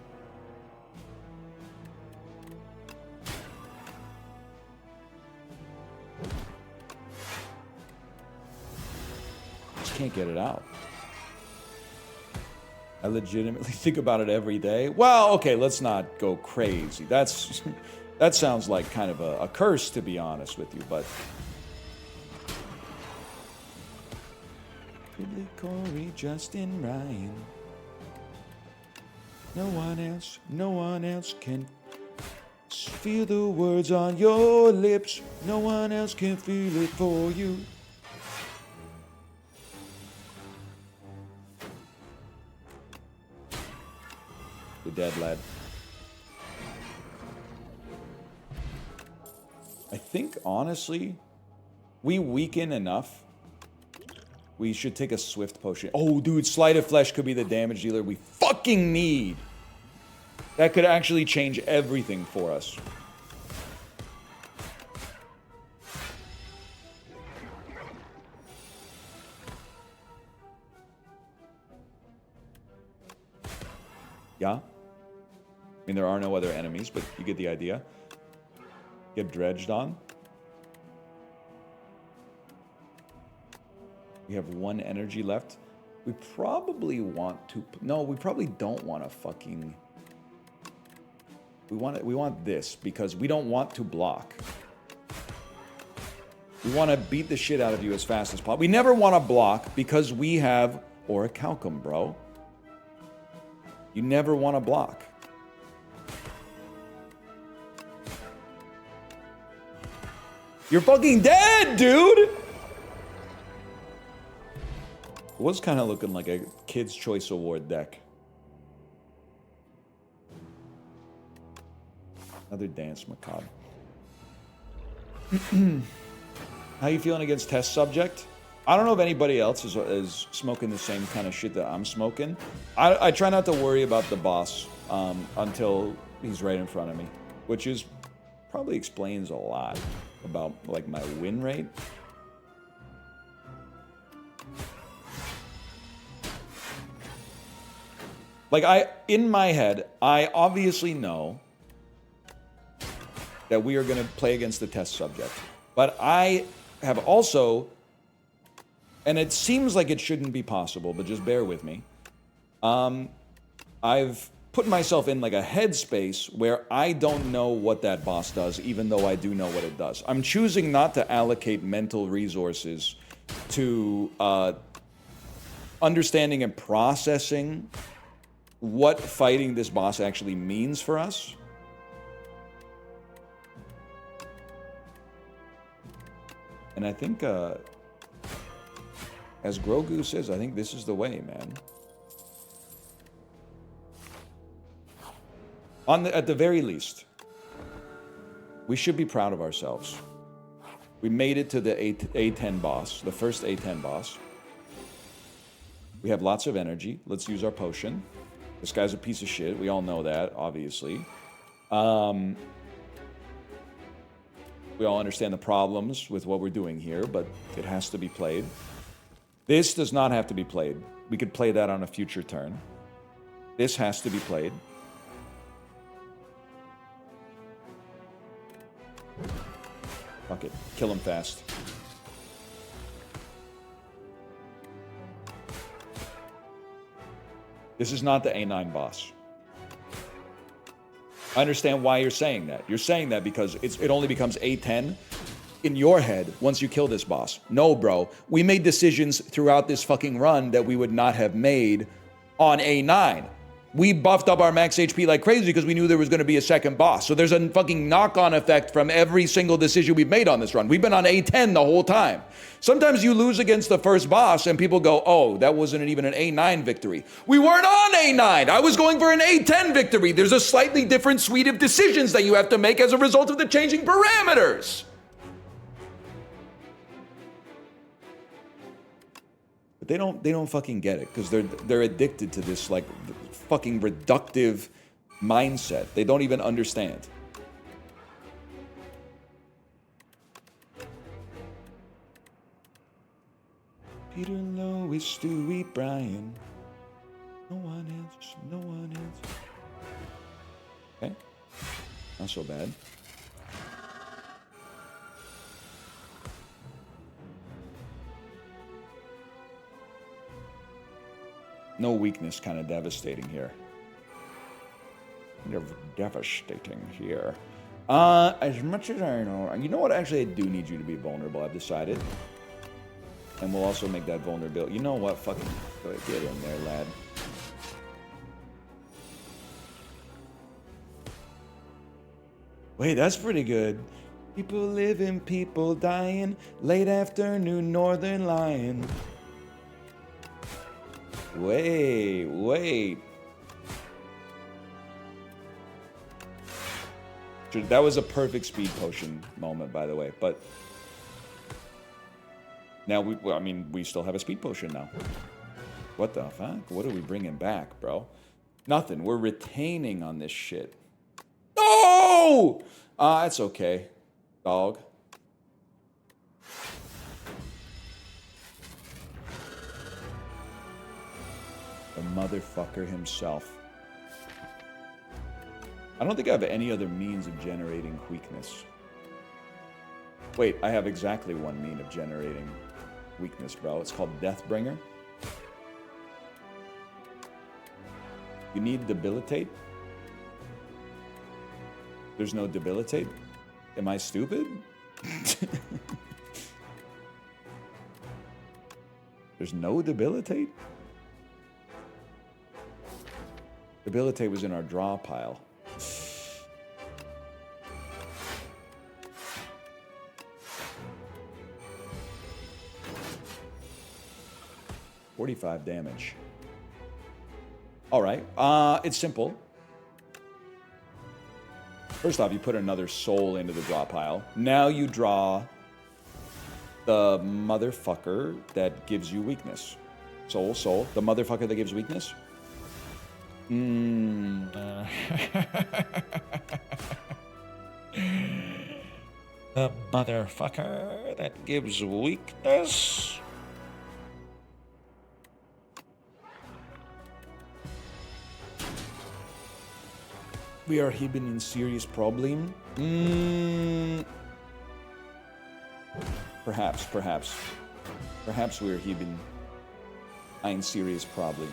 A: Can't get it out. I legitimately think about it every day. Well, okay, let's not go crazy. That sounds like kind of a curse, to be honest with you, but Ridley, Corey, Justin, Ryan. No one else can feel the words on your lips. No one else can feel it for you. Dead lad. I think honestly, we weaken enough. We should take a swift potion. Oh, dude, Sleight of Flesh could be the damage dealer we fucking need. That could actually change everything for us. Yeah. I mean, there are no other enemies, but you get the idea. Get dredged on. We have 1 energy left. We probably want to... No, we probably don't want to fucking... We want this because we don't want to block. We want to beat the shit out of you as fast as possible. We never want to block because we have Orichalcum, bro. You never want to block. You're fucking dead, dude! It was kind of looking like a Kids' Choice Award deck. Another Dance Macabre. How you feeling against Test Subject? I don't know if anybody else is smoking the same kind of shit that I'm smoking. I try not to worry about the boss until he's right in front of me, which is probably explains a lot about like my win rate. Like in my head, I obviously know that we are going to play against the test subject. But I have also, and it seems like it shouldn't be possible, but just bear with me. I've put myself in like a headspace where I don't know what that boss does, even though I do know what it does. I'm choosing not to allocate mental resources to understanding and processing what fighting this boss actually means for us. And I think, as Grogu says, I think this is the way, man. At the very least, we should be proud of ourselves. We made it to the A10 boss, the first A10 boss. We have lots of energy. Let's use our potion. This guy's a piece of shit. We all know that, obviously. We all understand the problems with what we're doing here, but it has to be played. This does not have to be played. We could play that on a future turn. This has to be played. Fuck it. Kill him fast. This is not the A9 boss. I understand why you're saying that. You're saying that because it only becomes A10 in your head once you kill this boss. No, bro. We made decisions throughout this fucking run that we would not have made on A9. We buffed up our max HP like crazy because we knew there was going to be a second boss. So there's a fucking knock-on effect from every single decision we've made on this run. We've been on A10 the whole time. Sometimes you lose against the first boss and people go, oh, that wasn't even an A9 victory. We weren't on A9. I was going for an A10 victory. There's a slightly different suite of decisions that you have to make as a result of the changing parameters. But they don't fucking get it because they're addicted to this like fucking reductive mindset. They don't even understand. Peter, Lois, Stewie, Brian. No one else. No one else. Okay. Not so bad. No weakness, kind of devastating here. Devastating here. As much as I know, you know what? Actually, I do need you to be vulnerable. I've decided. And we'll also make that vulnerability. You know what? Fucking go ahead, get in there, lad. Wait, that's pretty good. People living, people dying. Late afternoon, Northernlion. Wait. That was a perfect speed potion moment, by the way. But now we still have a speed potion now. What the fuck? What are we bringing back, bro? Nothing. We're retaining on this shit. No! That's okay, dog. The motherfucker himself. I don't think I have any other means of generating weakness. Wait, I have exactly one mean of generating weakness, bro. It's called Deathbringer. You need Debilitate? There's no Debilitate? Am I stupid? There's no Debilitate? Debilitate was in our draw pile. $45 damage. All right. It's simple. First off, you put another soul into the draw pile. Now you draw the motherfucker that gives you weakness. Soul, soul. The motherfucker that gives weakness. The motherfucker that gives weakness. We are even in serious problem. Perhaps we're even in serious problem.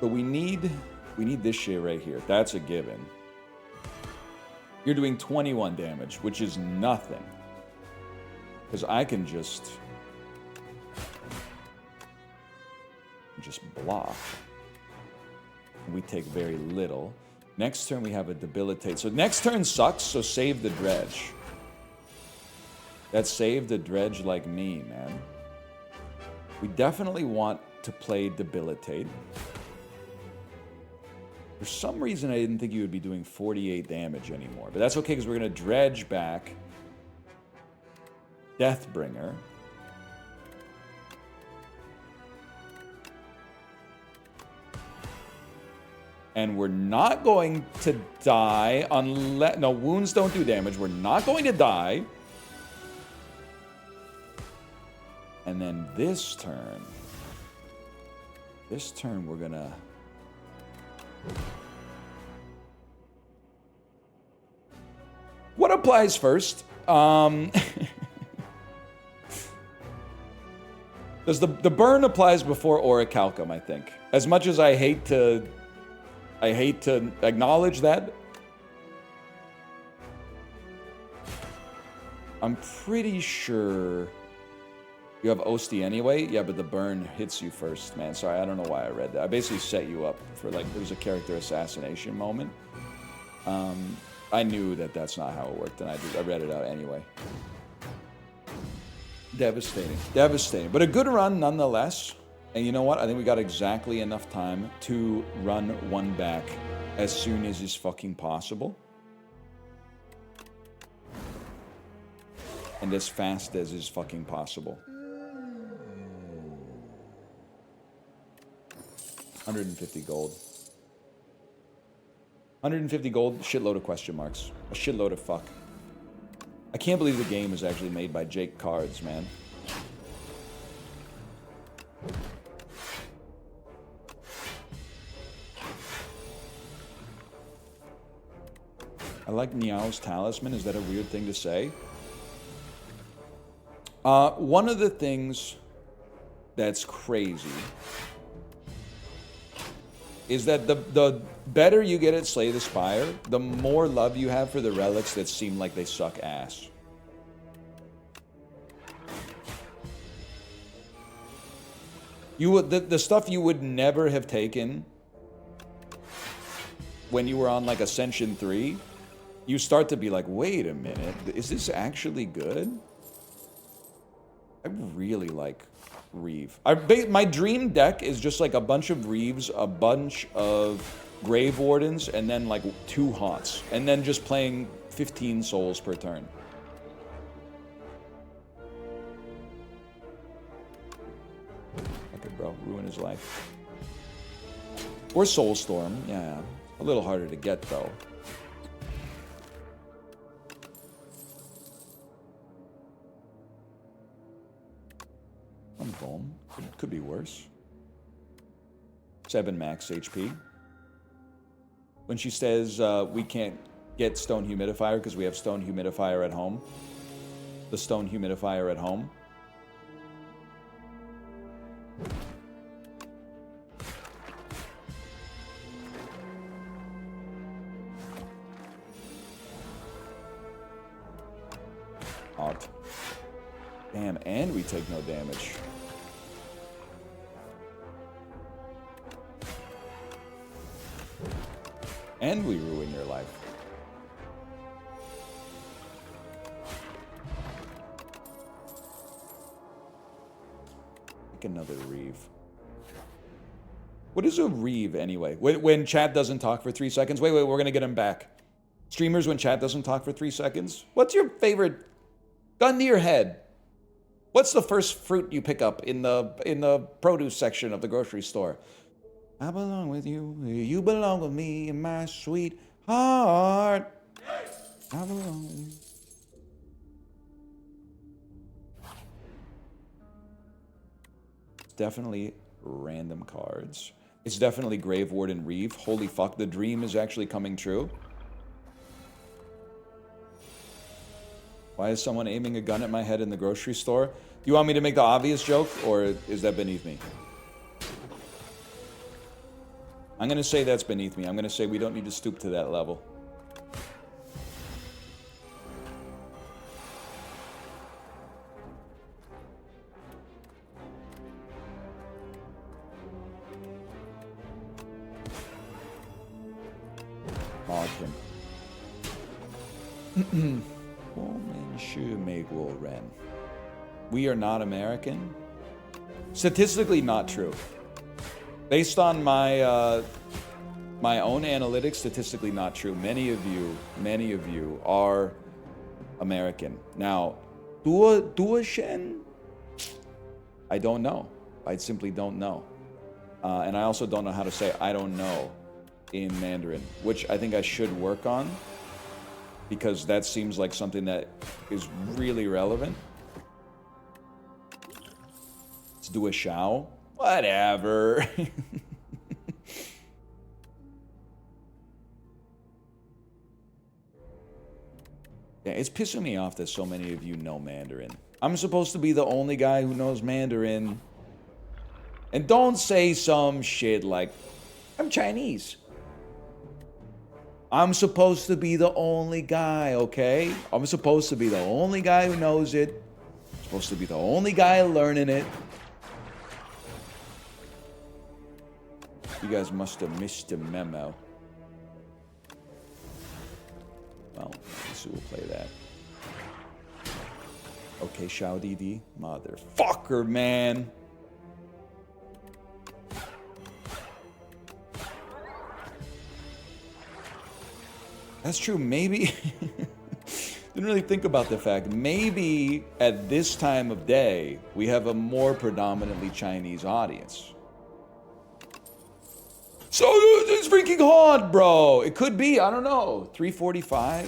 A: But we need this shit right here. That's a given. You're doing 21 damage, which is nothing. Because I can just block. And we take very little. Next turn we have a Debilitate. So next turn sucks, so save the Dredge. That's save the Dredge like me, man. We definitely want to play Debilitate. For some reason, I didn't think you would be doing 48 damage anymore. But that's okay, because we're going to Dredge back Deathbringer. And we're not going to die unless... No, wounds don't do damage. We're not going to die. And then this turn... we're going to... What applies first? Does the burn applies before Orichalcum, I think. As much as I hate to acknowledge that. I'm pretty sure you have Osti anyway. Yeah, but the burn hits you first, man. Sorry, I don't know why I read that. I basically set you up for, like, there was a character assassination moment. I knew that that's not how it worked, and I read it out anyway. Devastating. Devastating. But a good run nonetheless. And you know what? I think we got exactly enough time to run one back as soon as is fucking possible. And as fast as is fucking possible. 150 gold. 150 gold, shitload of question marks. A shitload of fuck. I can't believe the game is actually made by Jake Cards, man. I like Niao's talisman. Is that a weird thing to say? One of the things that's crazy is that the better you get at Slay the Spire, the more love you have for the relics that seem like they suck ass. The stuff you would never have taken when you were on like Ascension 3, you start to be like, wait a minute, is this actually good? I really like Reeve. My dream deck is just like a bunch of Reeves, a bunch of Grave Wardens, and then like 2 Haunts. And then just playing 15 souls per turn. Okay, bro, ruin his life. Or Soulstorm, yeah. A little harder to get, though. Boom. Could be worse. 7 max HP. When she says we can't get Stone Humidifier because we have Stone Humidifier at home, the stone humidifier at home. Odd. Damn, and we take no damage. And we ruin your life. Like another Reeve. What is a Reeve anyway? When chat doesn't talk for 3 seconds? Wait, we're gonna get him back. Streamers, when chat doesn't talk for 3 seconds? What's your favorite? Gun to your head. What's the first fruit you pick up in the produce section of the grocery store? I belong with you, you belong with me in my sweet heart. I belong with you. It's definitely random cards. It's definitely Grave Warden Reeve. Holy fuck, the dream is actually coming true. Why is someone aiming a gun at my head in the grocery store? Do you want me to make the obvious joke, or is that beneath me? I'm going to say that's beneath me. I'm going to say we don't need to stoop to that level. Mod him. We are not American? Statistically not true. Based on my my own analytics, statistically not true. Many of you are American. Now, Duoshen? I don't know. I simply don't know. And I also don't know how to say I don't know in Mandarin, which I think I should work on, because that seems like something that is really relevant. Let's do a Shao. Whatever. Yeah, it's pissing me off that so many of you know Mandarin. I'm supposed to be the only guy who knows Mandarin. And don't say some shit like, I'm Chinese. I'm supposed to be the only guy, okay? I'm supposed to be the only guy who knows it. I'm supposed to be the only guy learning it. You guys must have missed the memo. Well, let's see, we'll play that. Okay, Shao DD. Motherfucker, man. That's true, maybe. Didn't really think about the fact. Maybe at this time of day, we have a more predominantly Chinese audience. So it's freaking hard, bro. It could be, I don't know, 3:45?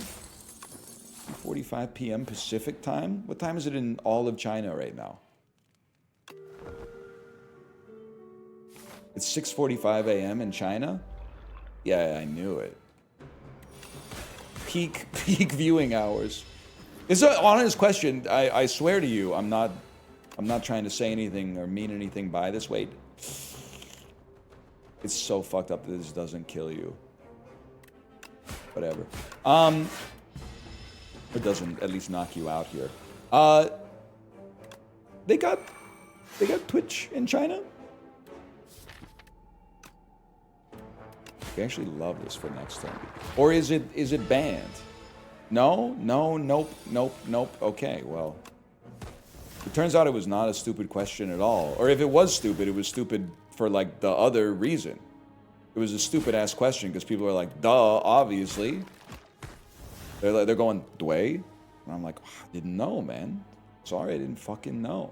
A: 3:45 p.m. Pacific time? What time is it in all of China right now? It's 6:45 a.m. in China? Yeah, I knew it. Peak viewing hours. It's an honest question. I swear to you, I'm not trying to say anything or mean anything by this. Wait. It's so fucked up that this doesn't kill you. Whatever. It doesn't at least knock you out here. They got Twitch in China? I actually love this for next time. Or is it banned? No, nope. Okay, well. It turns out it was not a stupid question at all. Or if it was stupid, it was stupid for like the other reason. It was a stupid ass question because people are like, duh, obviously. They're going, Dway? And I'm like, I didn't know, man. Sorry, I didn't fucking know.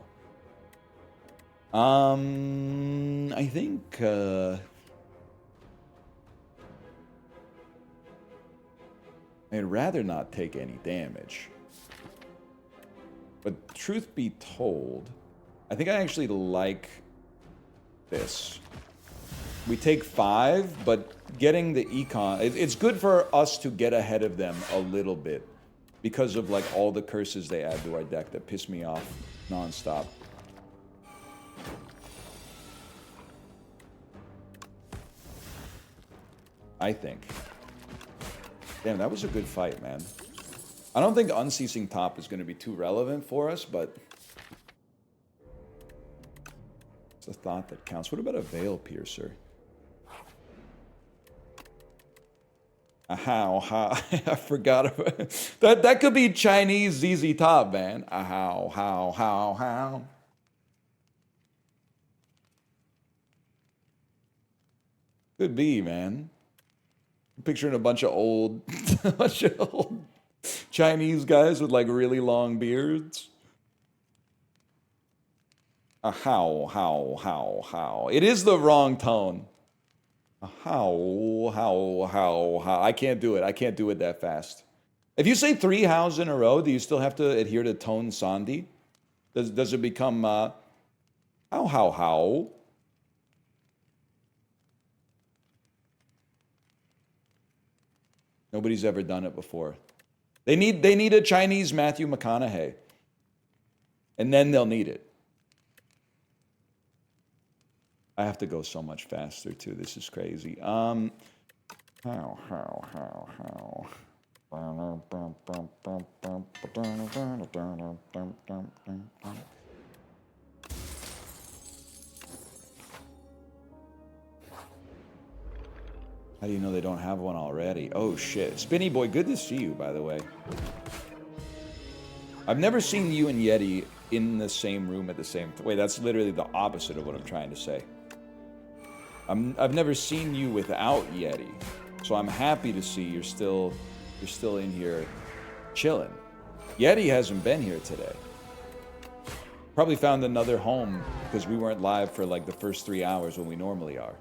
A: I think I'd rather not take any damage. But truth be told, I think I actually like this. We take 5, but getting the econ, it's good for us to get ahead of them a little bit. because of like all the curses they add to our deck that piss me off nonstop. I think. Damn, that was a good fight, man. I don't think Unceasing Top is going to be too relevant for us, but it's a thought that counts. What about a Veil Piercer? How? I forgot about that. That could be Chinese ZZ Top, man. How? Could be, man. I'm picturing a bunch of old Chinese guys with like really long beards. How? It is the wrong tone. How? I can't do it. I can't do it that fast. If you say 3 hows in a row, do you still have to adhere to tone Sandi? Does it become how? Nobody's ever done it before. They need a Chinese Matthew McConaughey. And then they'll need it. I have to go so much faster too. This is crazy. How? How do you know they don't have one already? Oh shit. Spinny Boy, good to see you, by the way. I've never seen you and Yeti in the same room at the same time. Wait, that's literally the opposite of what I'm trying to say. I've never seen you without Yeti, so I'm happy to see you're still in here chilling. Yeti hasn't been here today. Probably found another home because we weren't live for like the first 3 hours when we normally are.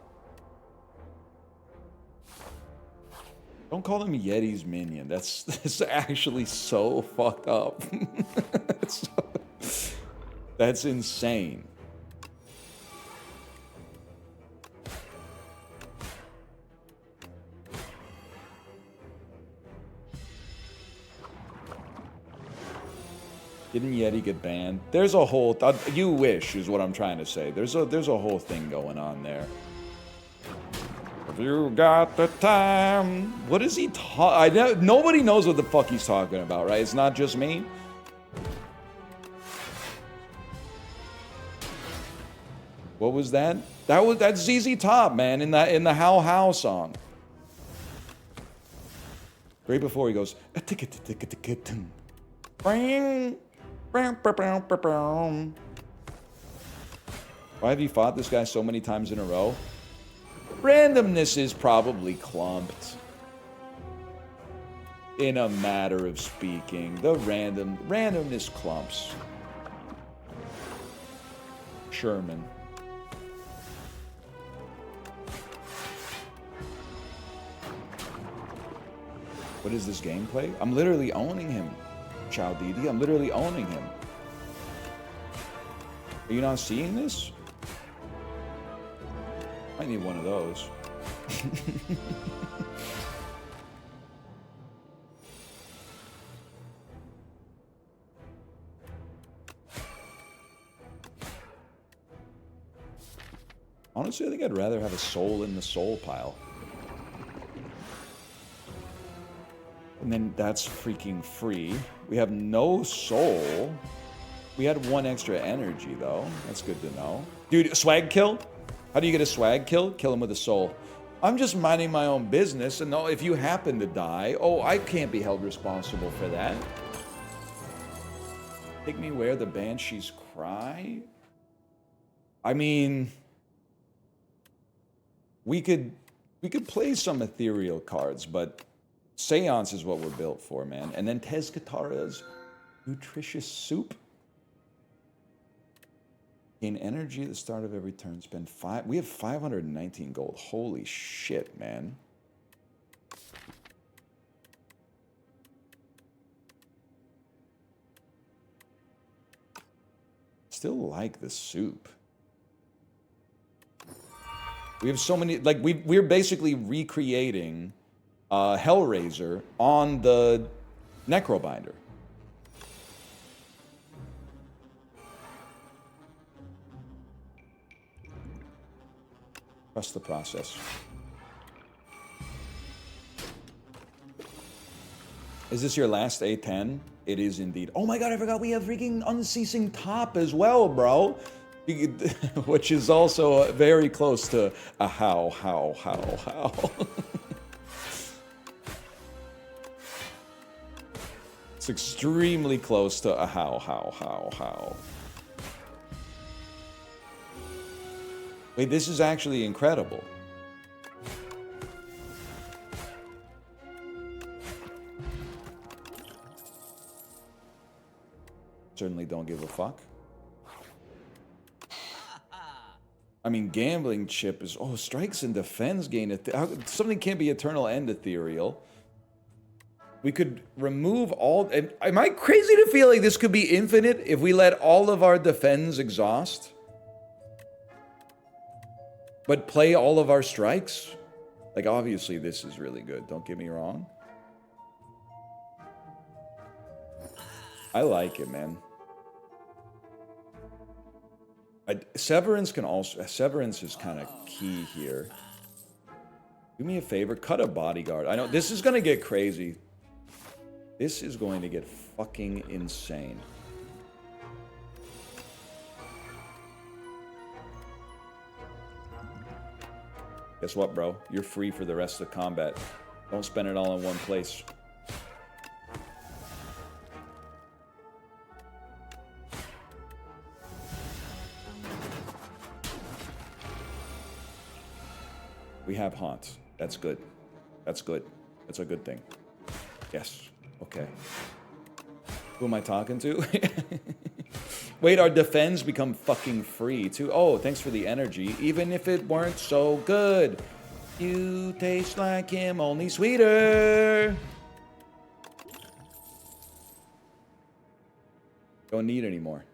A: Don't call him Yeti's minion. That's actually so fucked up. That's insane. Didn't Yeti get banned? There's a whole... you wish, is what I'm trying to say. There's a whole thing going on there. If you got the time... What is he talking... Nobody knows what the fuck he's talking about, right? It's not just me. What was that? That's ZZ Top, man, in the How song. Right before he goes... Why have you fought this guy so many times in a row? Randomness is probably clumped. In a matter of speaking. The randomness clumps. Sherman. What is this gameplay? I'm literally owning him. Chow Didi, I'm literally owning him. Are you not seeing this? I need one of those. Honestly, I think I'd rather have a soul in the soul pile. And then that's freaking free. We have no soul. We had 1 extra energy, though. That's good to know. Dude, swag kill? How do you get a swag kill? Kill him with a soul. I'm just minding my own business, and if you happen to die, oh, I can't be held responsible for that. Take me where the banshees cry? I mean... We could play some ethereal cards, but... Seance is what we're built for, man. And then Tezcatara's nutritious soup. Gain energy at the start of every turn. Spend 5... We have 519 gold. Holy shit, man. Still like the soup. We have so many... Like, we're basically recreating... Hellraiser on the Necrobinder. Trust the process. Is this your last A10? It is indeed. Oh my god, I forgot we have freaking Unceasing Top as well, bro. Which is also very close to a how. It's extremely close to a how. Wait, this is actually incredible. Certainly don't give a fuck. I mean, gambling chip is... Oh, strikes and defense gain... Something can't be eternal and ethereal. We could remove all... Am I crazy to feel like this could be infinite if we let all of our defense exhaust? But play all of our strikes? Like, obviously, this is really good. Don't get me wrong. I like it, man. Severance can also... Severance is kind of key here. Do me a favor. Cut a bodyguard. I know this is going to get crazy. This is going to get fucking insane. Guess what, bro? You're free for the rest of combat. Don't spend it all in one place. We have haunts. That's good. That's good. That's a good thing. Yes. Okay. Who am I talking to? Wait, our defense become fucking free too. Oh, thanks for the energy. Even if it weren't so good. You taste like him, only sweeter. Don't need any more.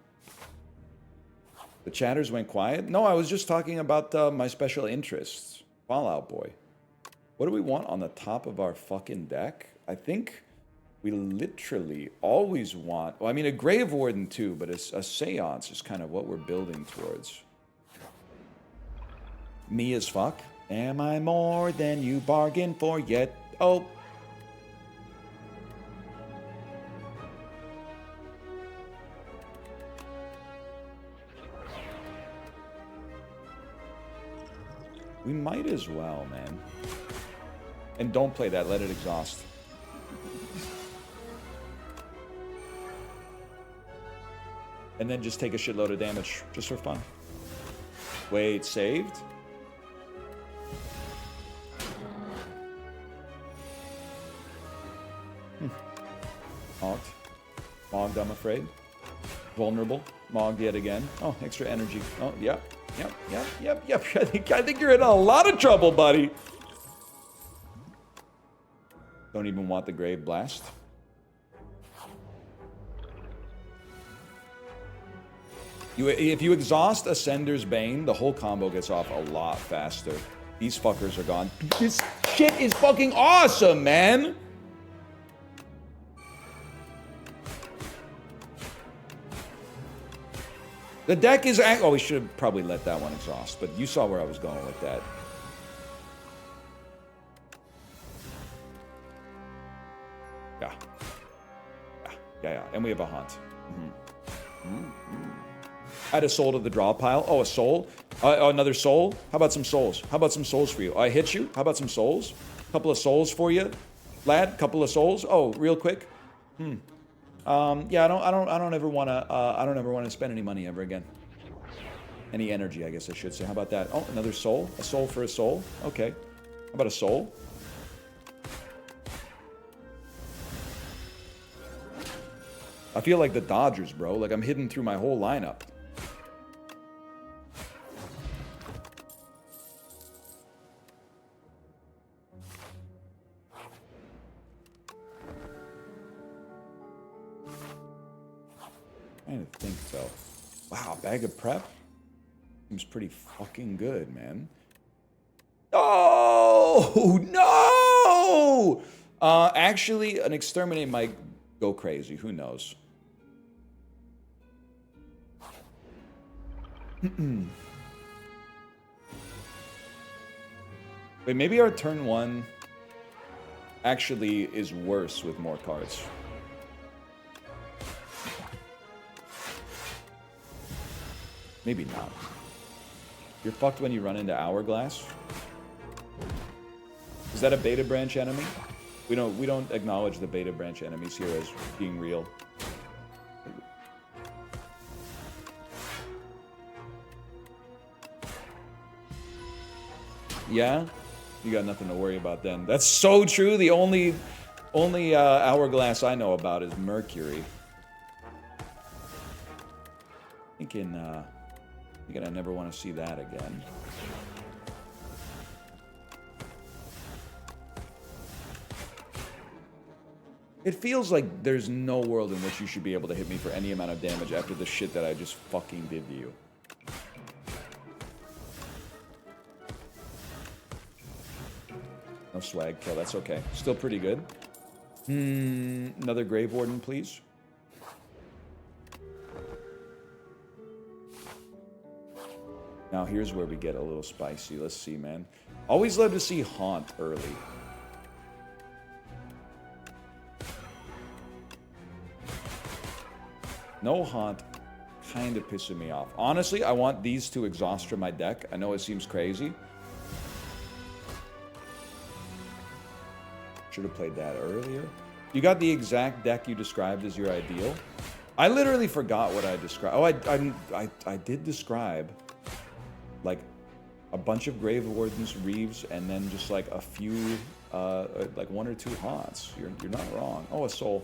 A: The chatters went quiet? No, I was just talking about my special interests. Fallout Boy. What do we want on the top of our fucking deck? I think we literally always want... Well, I mean, a Grave Warden too, but a Seance is kind of what we're building towards. Me as fuck. Am I more than you bargained for yet? Oh. We might as well, man. And don't play that. Let it exhaust. And then just take a shitload of damage, just for fun. Wait, saved? Mogged. Mogged, I'm afraid. Vulnerable. Mogged yet again. Oh, extra energy. Oh, yep. Yep. I think you're in a lot of trouble, buddy. Don't even want the Grave Blast. If you exhaust Ascender's Bane, the whole combo gets off a lot faster. These fuckers are gone. This shit is fucking awesome, man! The deck is... Oh, we should have probably let that one exhaust, but you saw where I was going with that. Yeah. And we have a Haunt. Add a soul to the draw pile. Oh, a soul? Another soul? How about some souls? How about some souls for you? I hit you? How about some souls? Couple of souls for you, lad? Couple of souls? Oh, real quick? Yeah, I don't ever wanna spend any money ever again. Any energy, I guess I should say. How about that? Oh, another soul? A soul for a soul? Okay. How about a soul? I feel like the Dodgers, bro. Like I'm hidden through my whole lineup. I didn't think so. Wow, bag of prep? Seems pretty fucking good, man. Oh, no! Actually, an Exterminate might go crazy. Who knows? Wait, maybe our turn 1 actually is worse with more cards. Maybe not. You're fucked when you run into Hourglass. Is that a beta branch enemy? We don't acknowledge the beta branch enemies here as being real. Yeah? You got nothing to worry about then. That's so true. The only Hourglass I know about is Mercury. Thinking I never want to see that again. It feels like there's no world in which you should be able to hit me for any amount of damage after the shit that I just fucking did to you. No swag kill, that's okay. Still pretty good. Another Grave Warden, please. Now here's where we get a little spicy. Let's see, man. Always love to see Haunt early. No Haunt, kind of pissing me off. Honestly, I want these to exhaust from my deck. I know it seems crazy. Should have played that earlier. You got the exact deck you described as your ideal? I literally forgot what I described. Oh, I did describe like a bunch of Grave Wardens, Reeves, and then just like a few, like 1 or 2 Haunts. You're not wrong. Oh, a Soul.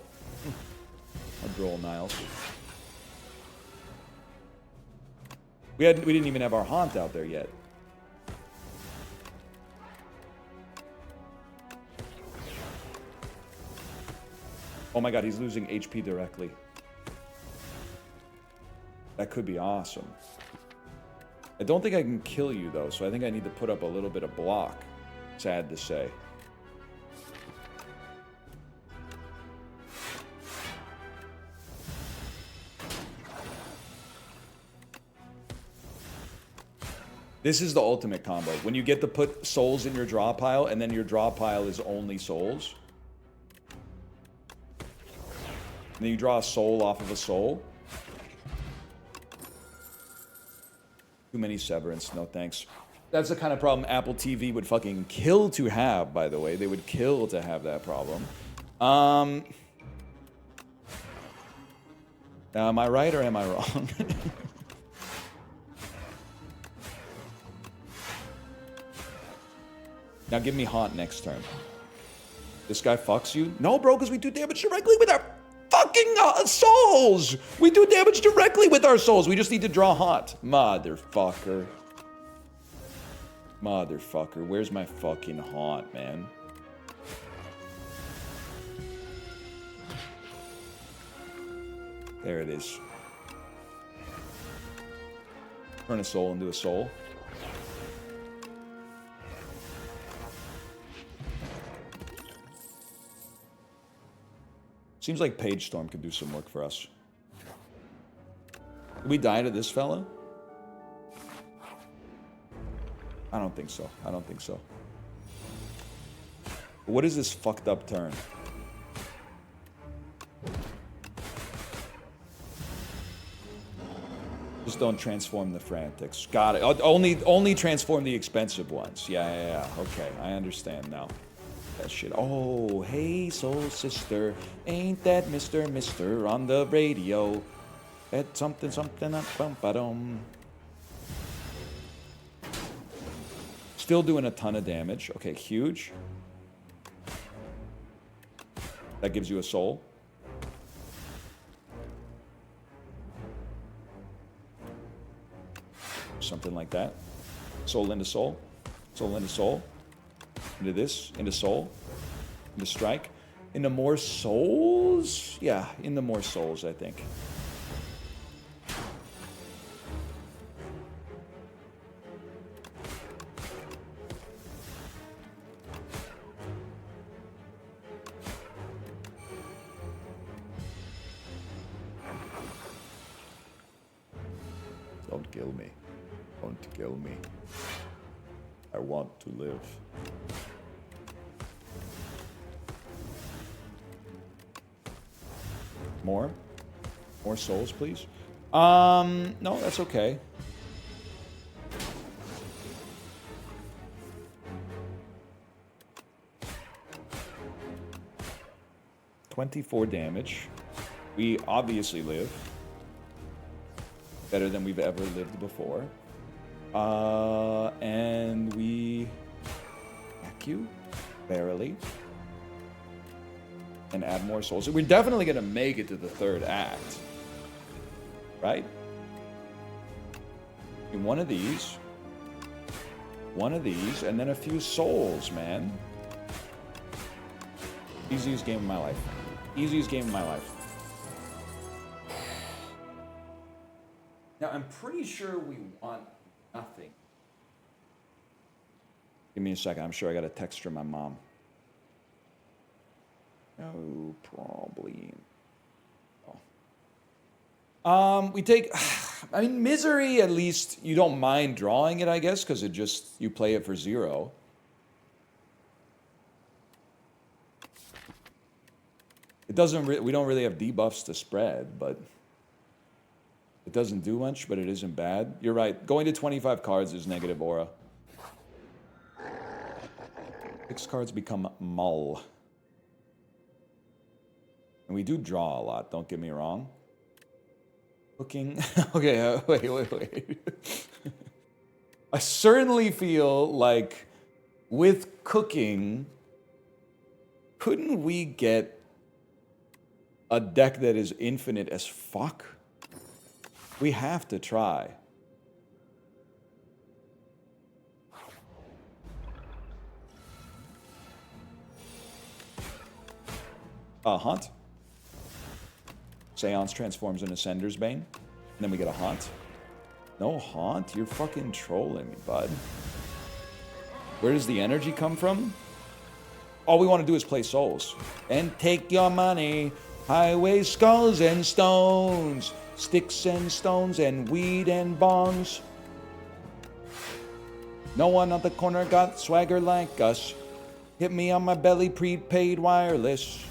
A: A Droll Niles. We didn't even have our Haunt out there yet. Oh my god, he's losing HP directly. That could be awesome. I don't think I can kill you though, so I think I need to put up a little bit of block. Sad to say. This is the ultimate combo. When you get to put souls in your draw pile, and then your draw pile is only souls. And then you draw a soul off of a soul. Too many Severance, no thanks. That's the kind of problem Apple TV would fucking kill to have, by the way. They would kill to have that problem. Am I right or am I wrong? Now give me Haunt next turn. This guy fucks you? No, bro, because we do damage directly with our fucking souls! We do damage directly with our souls. We just need to draw Haunt. Motherfucker. Motherfucker. Where's my fucking Haunt, man? There it is. Turn a soul into a soul. Seems like Page Storm could do some work for us. Did we die to this fella? I don't think so. I don't think so. What is this fucked up turn? Just don't transform the Frantics. Got it. Only transform the expensive ones. Yeah. Okay, I understand now. That shit. Oh, hey, soul sister, ain't that Mr. on the radio? At something, bum. Still doing a ton of damage. Okay, huge. That gives you a soul. Something like that. Soul into soul. Soul into soul. Into this, into soul, into strike, into more souls? Yeah, into more souls, I think. Don't kill me. Don't kill me. I want to live. More? More souls, please? No, that's okay. $24 damage. We obviously live. Better than we've ever lived before. And we... Hack you? Barely. And add more souls. We're definitely going to make it to the third act. Right? And one of these. One of these. And then a few souls, man. Easiest game of my life. Easiest game of my life. Now, I'm pretty sure we want nothing. Give me a second. I'm sure I got a text from my mom. No, probably. Oh. We take... I mean, Misery, at least, you don't mind drawing it, I guess, because it just... You play it for 0. It doesn't... we don't really have debuffs to spread, but... It doesn't do much, but it isn't bad. You're right. Going to 25 cards is negative aura. 6 cards become mull. And we do draw a lot, don't get me wrong. Cooking. Okay, wait. I certainly feel like with cooking, couldn't we get a deck that is infinite as fuck? We have to try. Haunt. Seance transforms into Sender's Bane. And then we get a Haunt. No Haunt? You're fucking trolling me, bud. Where does the energy come from? All we want to do is play souls. And take your money. Highways, skulls, and stones. Sticks and stones and weed and bongs. No one on the corner got swagger like us. Hit me on my belly, prepaid wireless.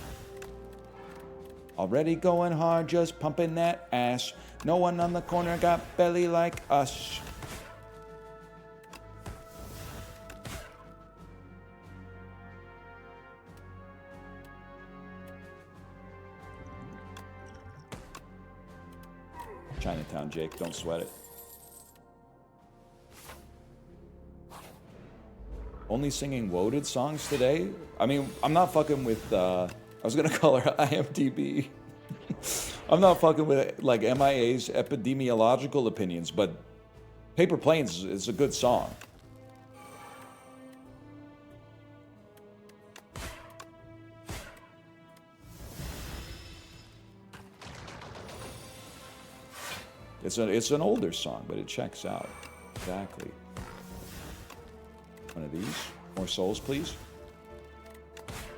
A: Already going hard, just pumping that ass. No one on the corner got belly like us. Chinatown, Jake. Don't sweat it. Only singing Woaded songs today? I mean, I'm not fucking with, I was gonna call her IMDb. I'm not fucking with, like, MIA's epidemiological opinions, but Paper Planes is a good song. It's an older song, but it checks out. Exactly. One of these. More souls, please.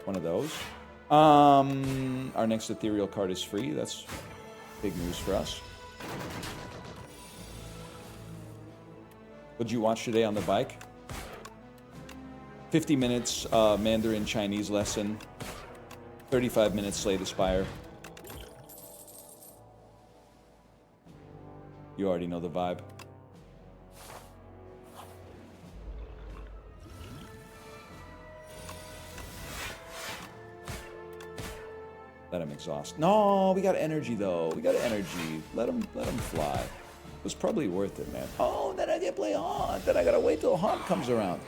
A: One of those. Our next ethereal card is free. That's big news for us. What'd you watch today on the bike? 50 minutes Mandarin Chinese lesson. 35 minutes Slay the Spire. You already know the vibe. Let him exhaust. No, we got energy though. We got energy. Let him fly. It was probably worth it, man. Oh, then I get play Haunt. Then I gotta wait till Haunt comes around.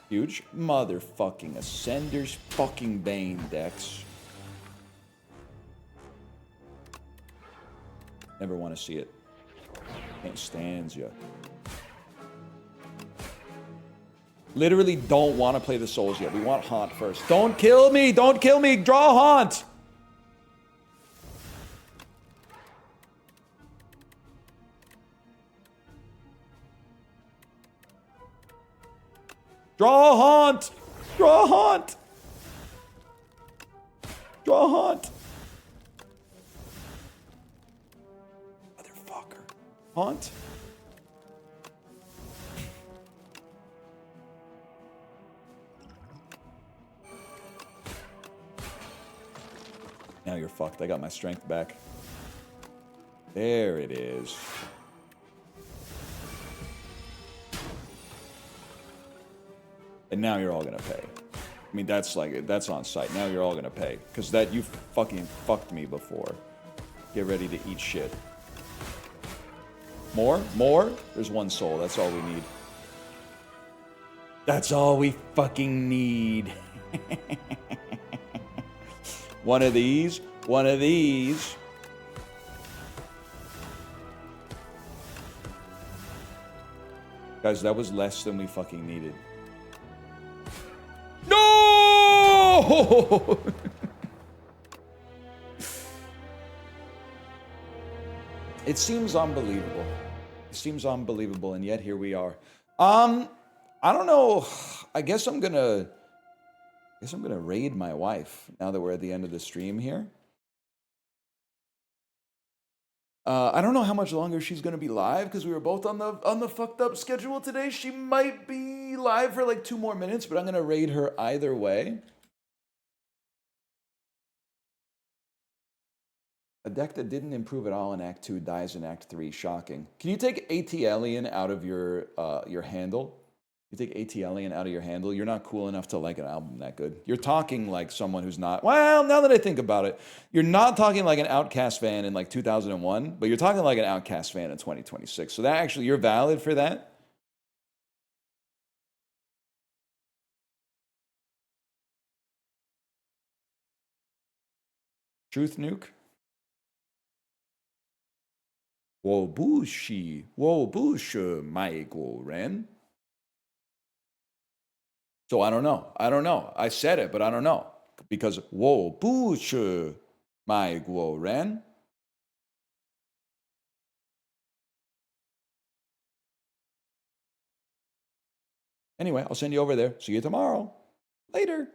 A: Huge motherfucking Ascender's fucking Bane decks. Never want to see it. Can't stand ya. Literally don't want to play the souls yet. We want Haunt first. Don't kill me! Don't kill me! Draw Haunt! Draw a haunt! Draw a haunt! Draw a haunt! Motherfucker. Haunt? Now you're fucked. I got my strength back. There it is. And now you're all gonna pay. I mean, that's like, that's on site. Now you're all gonna pay. Because that, you fucking fucked me before. Get ready to eat shit. More? More? There's one soul. That's all we need. That's all we fucking need. One of these. One of these. Guys, that was less than we fucking needed. No! It seems unbelievable. It seems unbelievable, and yet here we are. I don't know. I guess I'm gonna raid my wife now that we're at the end of the stream here. I don't know how much longer she's gonna be live because we were both on the fucked up schedule today. She might be live for like 2 more minutes, but I'm gonna raid her either way. A deck that didn't improve at all in Act 2 dies in Act 3. Shocking. Can you take ATLian out of your handle? You take ATLian out of your handle, you're not cool enough to like an album that good. You're talking like someone who's not, well, now that I think about it, you're not talking like an Outkast fan in like 2001, but you're talking like an Outkast fan in 2026. So that actually, you're valid for that. Truth Nuke? Wobushi, Wobushu, Maiko Ren. So I don't know. I don't know. I said it, but I don't know. Because Wobushu, Maiko Ren. Anyway, I'll send you over there. See you tomorrow. Later.